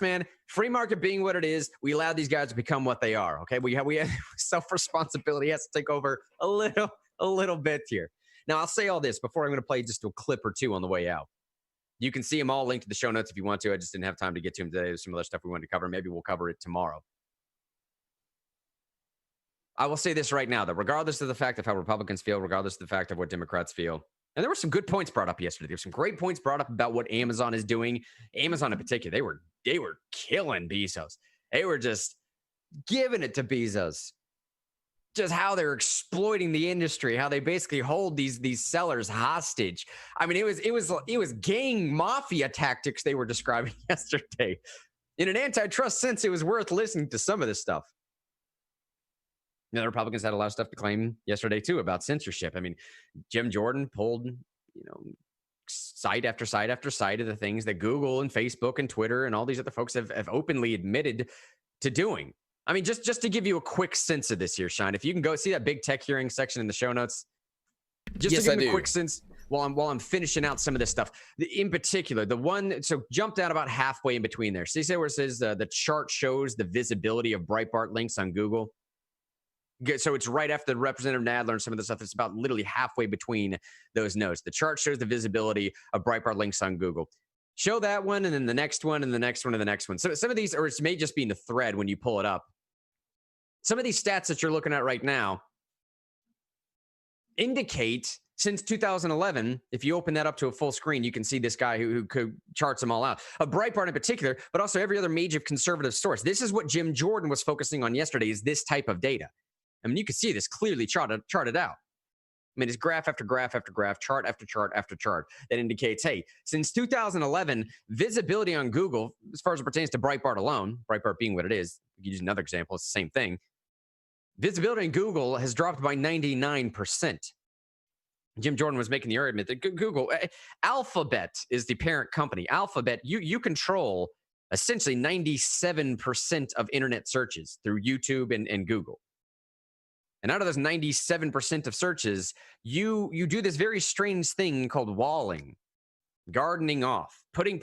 man, free market being what it is, we allowed these guys to become what they are. Okay, we have self-responsibility has to take over a little bit here. Now, I'll say all this before I'm going to play just a clip or two on the way out. You can see them all linked to the show notes if you want to. I just didn't have time to get to them today. There's some other stuff we wanted to cover. Maybe we'll cover it tomorrow. I will say this right now, that regardless of the fact of how Republicans feel, regardless of the fact of what Democrats feel, and there were some good points brought up yesterday. There were some great points brought up about what Amazon is doing. Amazon in particular, they were killing Bezos. They were just giving it to Bezos. Just how they're exploiting the industry, how they basically hold these sellers hostage. I mean, it was gang mafia tactics they were describing yesterday. In an antitrust sense, it was worth listening to some of this stuff. You know, the Republicans had a lot of stuff to claim yesterday too about censorship. I mean, Jim Jordan pulled, site after site after site of the things that Google and Facebook and Twitter and all these other folks have openly admitted to doing. I mean, just to give you a quick sense of this here, Sean, if you can go see that big tech hearing section in the show notes, just Yes, to give I you a do. quick sense while I'm finishing out some of this stuff. In particular, the one, so jumped out about halfway in between there. See where it says the chart shows the visibility of Breitbart links on Google? So it's right after Representative Nadler and some of the stuff. It's about literally halfway between those notes. The chart shows the visibility of Breitbart links on Google. Show that one, and then the next one, and the next one, and the next one. So some of these, or it may just be in the thread when you pull it up. Some of these stats that you're looking at right now indicate since 2011, if you open that up to a full screen, you can see this guy who charts them all out. A Breitbart in particular, but also every other major conservative source. This is what Jim Jordan was focusing on yesterday, is this type of data. I mean, you can see this clearly charted out. I mean, it's graph after graph after graph, chart after chart after chart that indicates, hey, since 2011, visibility on Google, as far as it pertains to Breitbart alone, Breitbart being what it is, you use another example, it's the same thing. Visibility in Google has dropped by 99%. Jim Jordan was making the argument that Google, Alphabet is the parent company. Alphabet, you control essentially 97% of internet searches through YouTube and Google. And out of those 97% of searches, you do this very strange thing called walling, gardening off, putting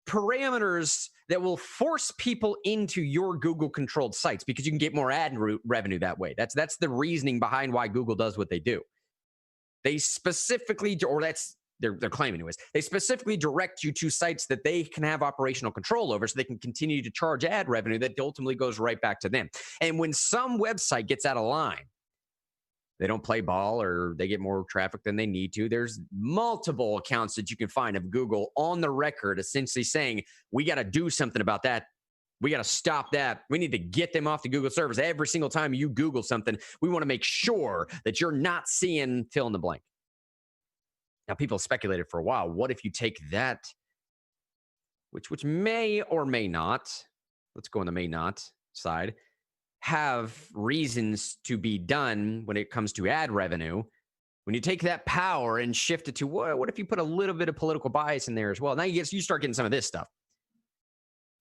parameters that will force people into your Google-controlled sites because you can get more ad revenue that way. That's the reasoning behind why Google does what they do. They specifically, or that's they're claiming anyways, they specifically direct you to sites that they can have operational control over so they can continue to charge ad revenue that ultimately goes right back to them. And when some website gets out of line, they don't play ball or they get more traffic than they need to, there's multiple accounts that you can find of Google on the record essentially saying, we got to do something about that. We got to stop that. We need to get them off the Google servers. Every single time you Google something, we want to make sure that you're not seeing fill in the blank. Now, people speculated for a while, what if you take that, which may or may not, let's go on the may not side, have reasons to be done when it comes to ad revenue. When you take that power and shift it to, what if you put a little bit of political bias in there as well? Now you start getting some of this stuff.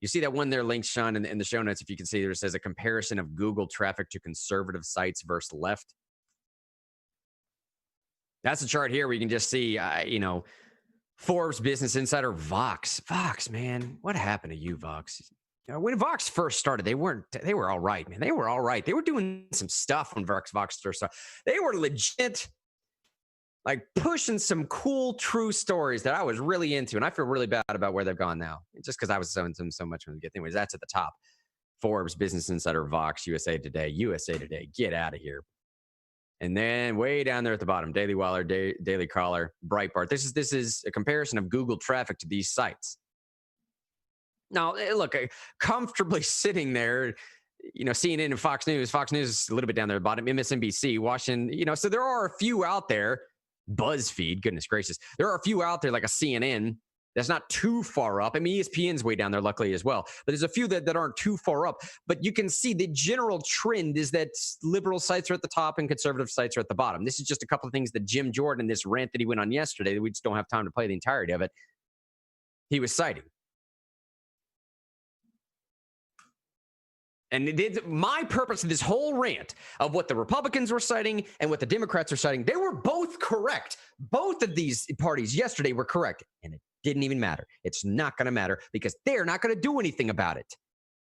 You see that one there linked, Sean, in the show notes, if you can see there, it says a comparison of Google traffic to conservative sites versus left. That's a chart here where you can just see, Forbes, Business Insider, Vox. Vox, man, what happened to you, Vox? When Vox first started, they were all right, man. They were all right. They were doing some stuff when Vox first started. They were legit, like pushing some cool, true stories that I was really into. And I feel really bad about where they've gone now. Just because I was so into them so much from the beginning. Anyways, that's at the top. Forbes, Business Insider, Vox, USA Today, get out of here. And then way down there at the bottom, Daily Wire, Daily Caller, Breitbart. This is a comparison of Google traffic to these sites. Now, look, comfortably sitting there, CNN and Fox News is a little bit down there at the bottom, MSNBC, Washington, so there are a few out there, BuzzFeed, goodness gracious. There are a few out there like a CNN that's not too far up. I mean, ESPN's way down there, luckily, as well. But there's a few that aren't too far up. But you can see the general trend is that liberal sites are at the top and conservative sites are at the bottom. This is just a couple of things that Jim Jordan, this rant that he went on yesterday, that we just don't have time to play the entirety of it, he was citing. And my purpose of this whole rant of what the Republicans were citing and what the Democrats are citing, they were both correct. Both of these parties yesterday were correct. And it didn't even matter. It's not going to matter because they're not going to do anything about it.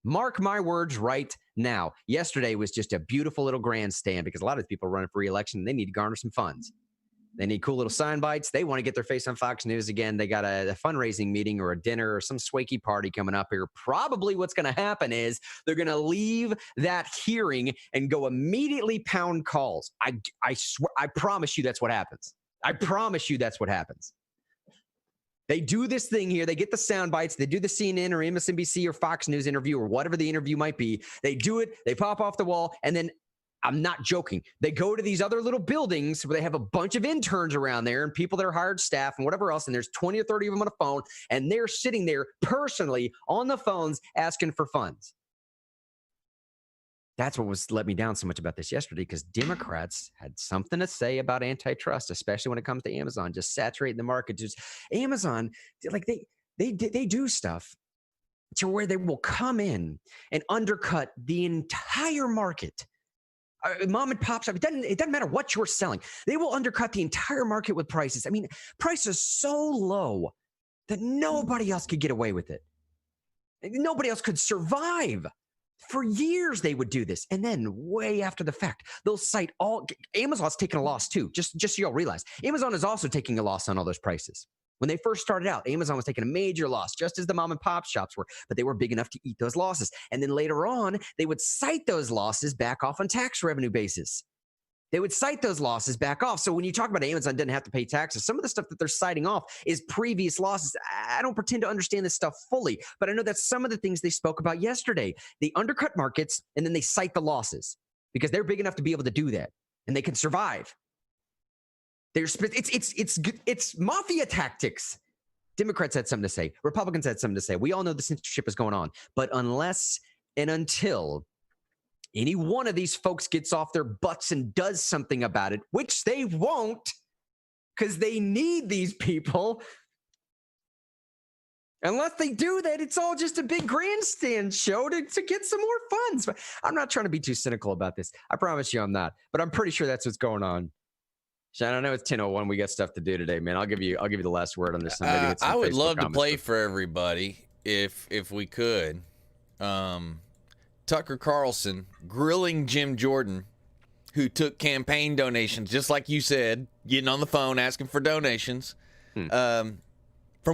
Mark my words right now. Yesterday was just a beautiful little grandstand because a lot of people are running for re-election and they need to garner some funds. They need cool little sign bites. They want to get their face on Fox News again. They got a fundraising meeting or a dinner or some swanky party coming up here. Probably what's going to happen is they're going to leave that hearing and go immediately pound calls. I swear, I promise you that's what happens. I promise you that's what happens. They do this thing here. They get the sound bites. They do the CNN or MSNBC or Fox News interview or whatever the interview might be. They do it. They pop off the wall. And then I'm not joking. They go to these other little buildings where they have a bunch of interns around there and people that are hired staff and whatever else. And there's 20 or 30 of them on a phone. And they're sitting there personally on the phones asking for funds. That's what let me down so much about this yesterday, because Democrats had something to say about antitrust, especially when it comes to Amazon, just saturating the market. Just Amazon, like they do stuff to where they will come in and undercut the entire market. Mom and pop shop, it doesn't matter what you're selling. They will undercut the entire market with prices. I mean, prices so low that nobody else could get away with it. Nobody else could survive. For years, they would do this. And then way after the fact, they'll cite Amazon's taking a loss too. Just so y'all realize, Amazon is also taking a loss on all those prices. When they first started out, Amazon was taking a major loss, just as the mom and pop shops were, but they were big enough to eat those losses. And then later on, they would cite those losses back off on tax revenue basis. They would cite those losses back off. So when you talk about Amazon didn't have to pay taxes, some of the stuff that they're citing off is previous losses. I don't pretend to understand this stuff fully, but I know that's some of the things they spoke about yesterday. They undercut markets, and then they cite the losses because they're big enough to be able to do that, and they can survive. It's mafia tactics. Democrats had something to say. Republicans had something to say. We all know the censorship is going on. But unless and until any one of these folks gets off their butts and does something about it, which they won't because they need these people, unless they do that, it's all just a big grandstand show to get some more funds. But I'm not trying to be too cynical about this. I promise you I'm not. But I'm pretty sure that's what's going on. Sean, I know it's 10:01. We got stuff to do today, man. I'll give you the last word on this. I would love to play for everybody if we could. Tucker Carlson grilling Jim Jordan, who took campaign donations, just like you said, getting on the phone asking for donations from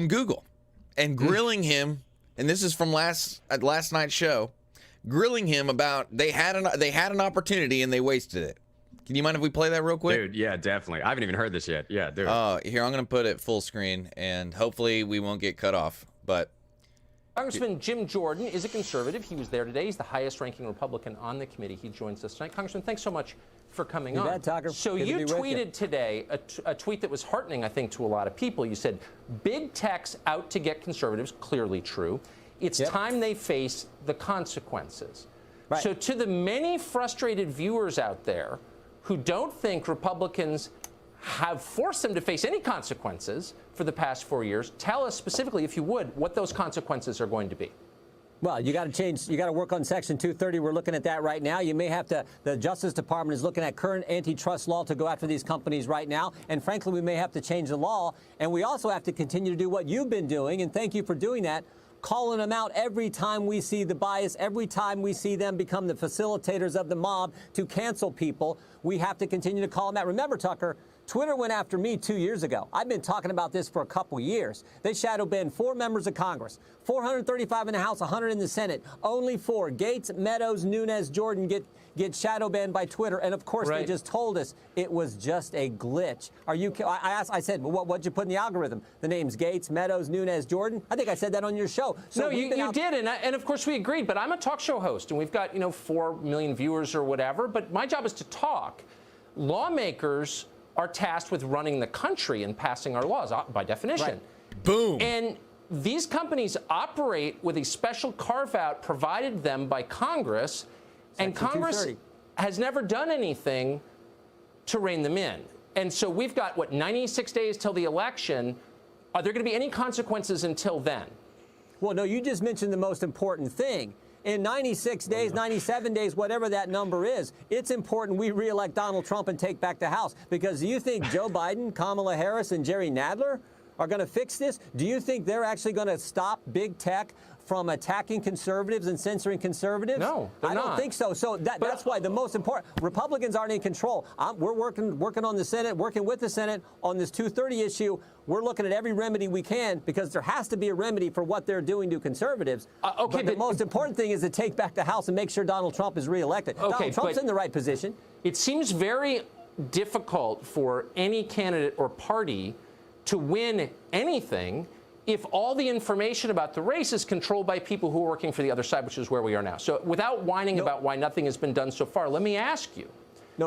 Google, and grilling him. And this is from last night's show, grilling him about they had an opportunity and they wasted it. Can you mind if we play that real quick? Dude, yeah, definitely. I haven't even heard this yet. Yeah, dude. Here, I'm going to put it full screen, and hopefully we won't get cut off. But Congressman Jim Jordan is a conservative. He was there today. He's the highest-ranking Republican on the committee. He joins us tonight. Congressman, thanks so much for coming on. Bad, Tucker. So you tweeted today a tweet that was heartening, I think, to a lot of people. You said, big tech's out to get conservatives, clearly true. It's time they face the consequences. Right. So to the many frustrated viewers out there who don't think Republicans have forced them to face any consequences for the past 4 years, tell us specifically, if you would, what those consequences are going to be. Well, you got to change. You got to work on Section 230. We're looking at that right now. You may have to. The Justice Department is looking at current antitrust law to go after these companies right now. And frankly, we may have to change the law. And we also have to continue to do what you've been doing. And thank you for doing that. Calling them out every time we see the bias, every time we see them become the facilitators of the mob to cancel people. We have to continue to call them out. Remember, Tucker, Twitter went after me 2 years ago. I've been talking about this for a couple years. They shadow banned 4 members of Congress, 435 in the House, 100 in the Senate. Only 4. Gates, Meadows, Nunes, Jordan get shadow banned by Twitter. And of course, They just told us it was just a glitch. Are you? I said, well, what'd you put in the algorithm? The names Gates, Meadows, Nunes, Jordan. I think I said that on your show. So no, you did, and of course we agreed. But I'm a talk show host, and we've got 4 million viewers or whatever. But my job is to talk. Lawmakers are tasked with running the country and passing our laws, by definition. Right. Boom. And these companies operate with a special carve-out provided them by Congress, and Congress has never done anything to rein them in. And so we've got, 96 days till the election. Are there going to be any consequences until then? Well, no, you just mentioned the most important thing. In 96 days, 97 days, whatever that number is, it's important we reelect Donald Trump and take back the House. Because do you think Joe Biden, Kamala Harris, and Jerry Nadler are going to fix this? Do you think they're actually going to stop big tech from attacking conservatives and censoring conservatives? No, they're not. I don't think so. So that's why the most important, Republicans aren't in control. We're working on the Senate, working with the Senate on this 230 issue. We're looking at every remedy we can because there has to be a remedy for what they're doing to conservatives. But the most important thing is to take back the House and make sure Donald Trump is reelected. Donald Trump's in the right position. It seems very difficult for any candidate or party to win anything if all the information about the race is controlled by people who are working for the other side, which is where we are now. So without whining about why nothing has been done so far, let me ask you.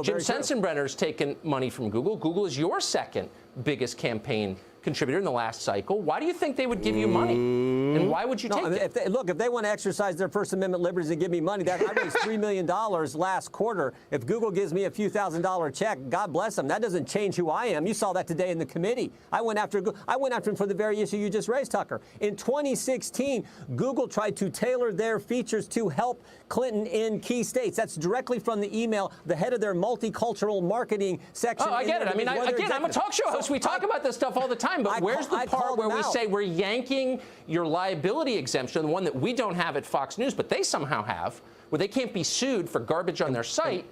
Jim Sensenbrenner's taken money from Google. Google is your second biggest campaign contributor in the last cycle. Why do you think they would give you money? And why would you take it? If they want to exercise their First Amendment liberties and give me money, I raised $3 million last quarter. If Google gives me a few $1,000 check, God bless them. That doesn't change who I am. You saw that today in the committee. I went after him for the very issue you just raised, Tucker. In 2016, Google tried to tailor their features to help Clinton in key states. That's directly from the email, the head of their multicultural marketing section. Oh, I get it. I mean, I'm a talk show host. We talk about this stuff all the time, but where's the part where we say we're yanking your liability exemption, the one that we don't have at Fox News, but they somehow have, where they can't be sued for garbage on their site?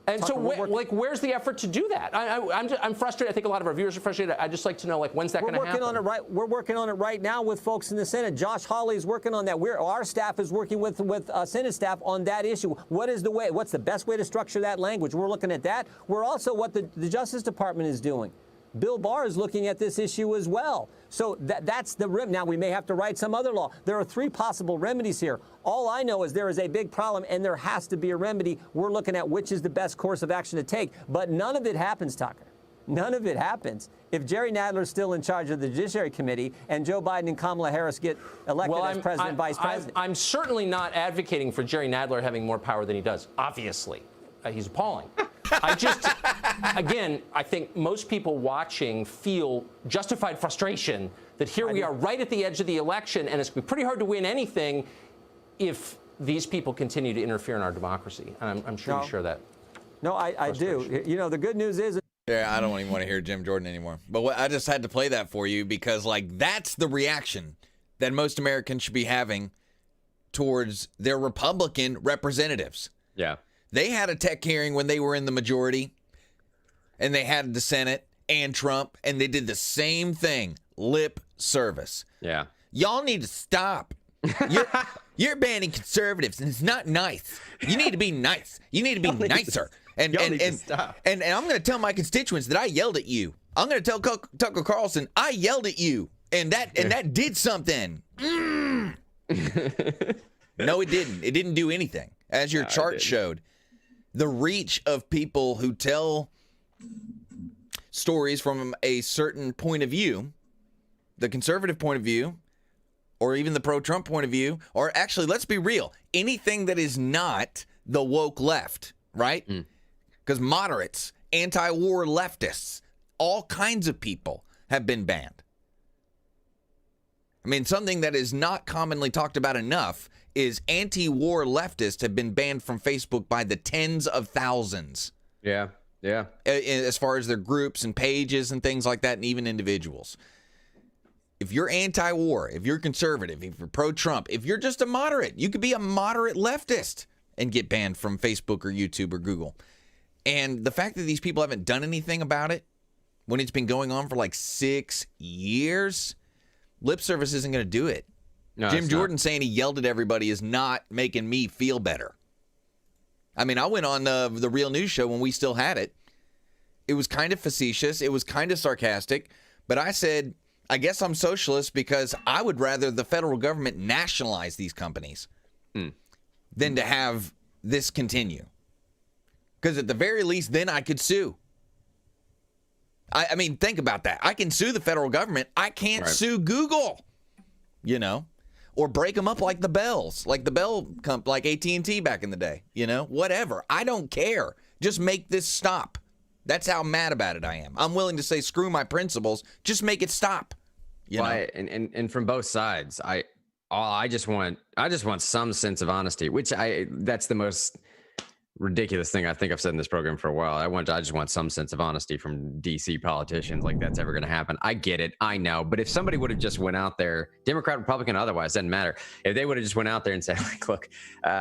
And so, where's the effort to do that? I'm frustrated. I think a lot of our viewers are frustrated. I'd just like to know, when's that going to happen? We're working on it right now with folks in the Senate. Josh Hawley is working on that. Our staff is working with Senate staff on that issue. What's the best way to structure that language? We're looking at that. We're also what the Justice Department is doing. Bill Barr is looking at this issue as well. So that's the rim. Now, we may have to write some other law. There are 3 possible remedies here. All I know is there is a big problem, and there has to be a remedy. We're looking at which is the best course of action to take. But none of it happens, Tucker. None of it happens if Jerry Nadler is still in charge of the Judiciary Committee and Joe Biden and Kamala Harris get elected as president and vice president. I'm certainly not advocating for Jerry Nadler having more power than he does, obviously. He's appalling. I think most people watching feel justified frustration that here we are right at the edge of the election, and it's going to be pretty hard to win anything if these people continue to interfere in our democracy. And I'm sure you share that. No, I do. You know, the good news is... Yeah, I don't even want to hear Jim Jordan anymore. But I just had to play that for you because, that's the reaction that most Americans should be having towards their Republican representatives. Yeah. They had a tech hearing when they were in the majority, and they had the Senate and Trump, and they did the same thing, lip service. Yeah. Y'all need to stop. You're banning conservatives, and it's not nice. You need to be nice. You need to be nicer. And I'm going to tell my constituents that I yelled at you. I'm going to tell Tucker Carlson I yelled at you, and that did something. No, it didn't. It didn't do anything. As your chart showed, the reach of people who tell stories from a certain point of view, the conservative point of view, or even the pro-Trump point of view, or actually, let's be real, anything that is not the woke left, right? Because moderates, anti-war leftists, all kinds of people have been banned. I mean, something that is not commonly talked about enough is anti-war leftists have been banned from Facebook by the tens of thousands. Yeah. As far as their groups and pages and things like that, and even individuals. If you're anti-war, if you're conservative, if you're pro-Trump, if you're just a moderate, you could be a moderate leftist and get banned from Facebook or YouTube or Google. And the fact that these people haven't done anything about it when it's been going on for 6 years, lip service isn't going to do it. No, Jim Jordan saying he yelled at everybody is not making me feel better. I mean, I went on the Real News show when we still had it. It was kind of facetious. It was kind of sarcastic. But I said, I guess I'm socialist because I would rather the federal government nationalize these companies than to have this continue. Because at the very least, then I could sue. I mean, think about that. I can sue the federal government. I can't sue Google, or break them up like the Bells, like the Bell company, like AT&T back in the day, whatever. I don't care. Just make this stop. That's how mad about it I am. I'm willing to say, screw my principles. Just make it stop. And from both sides, I just want some sense of honesty, that's the most ridiculous thing I think I've said in this program for a while. I just want some sense of honesty from DC politicians, like that's ever going to happen. I get it. I know. But if somebody would have just went out there, Democrat, Republican, otherwise, doesn't matter. If they would have just went out there and said, look,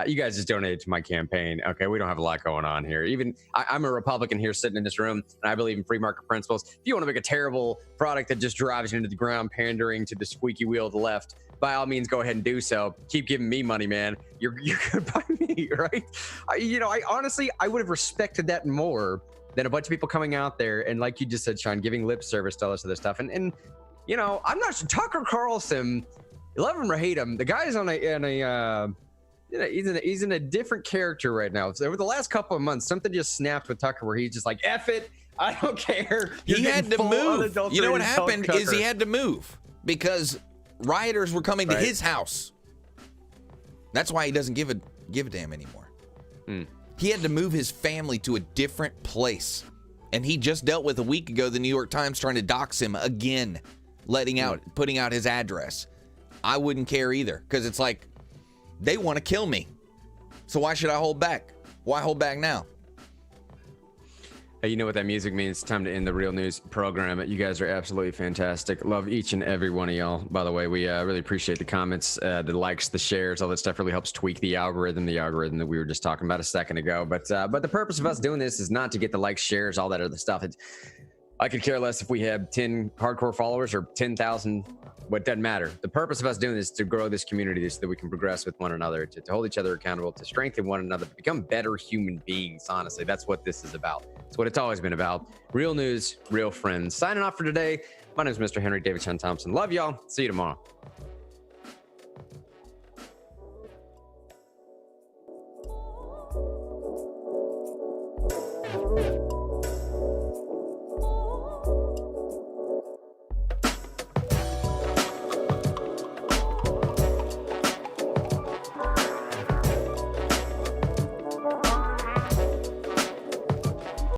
you guys just donated to my campaign. Okay, we don't have a lot going on here. Even I'm a Republican here sitting in this room, and I believe in free market principles. If you want to make a terrible product that just drives you into the ground, pandering to the squeaky wheel of the left, by all means, go ahead and do so. Keep giving me money, man. You're good by me, right? I honestly, I would have respected that more than a bunch of people coming out there and, like you just said, Sean, giving lip service to all this other stuff. And I'm not Tucker Carlson. Love him or hate him, the guy's on a he's in a different character right now. So over the last couple of months, something just snapped with Tucker where he's just like, F it, I don't care. He had to move. You know what happened is he had to move because rioters were coming to his house. That's why he doesn't give a damn anymore. He had to move his family to a different place. And he just dealt with a week ago the New York Times trying to dox him again, putting out his address. I wouldn't care either because it's like they want to kill me. So why should I hold back? Why hold back now? Hey, you know what that music means. It's time to end the Real News program. You guys are absolutely fantastic. Love each and every one of y'all. By the way, we really appreciate the comments, the likes, the shares. All that stuff really helps tweak the algorithm that we were just talking about a second ago. But the purpose of us doing this is not to get the likes, shares, all that other stuff. I could care less if we have 10 hardcore followers or 10,000. What doesn't matter. The purpose of us doing this is to grow this community so that we can progress with one another, to hold each other accountable, to strengthen one another, to become better human beings. Honestly, that's what this is about. It's what it's always been about. Real news, real friends. Signing off for today. My name is Mr. Henry David Chen Thompson. Love y'all. See you tomorrow.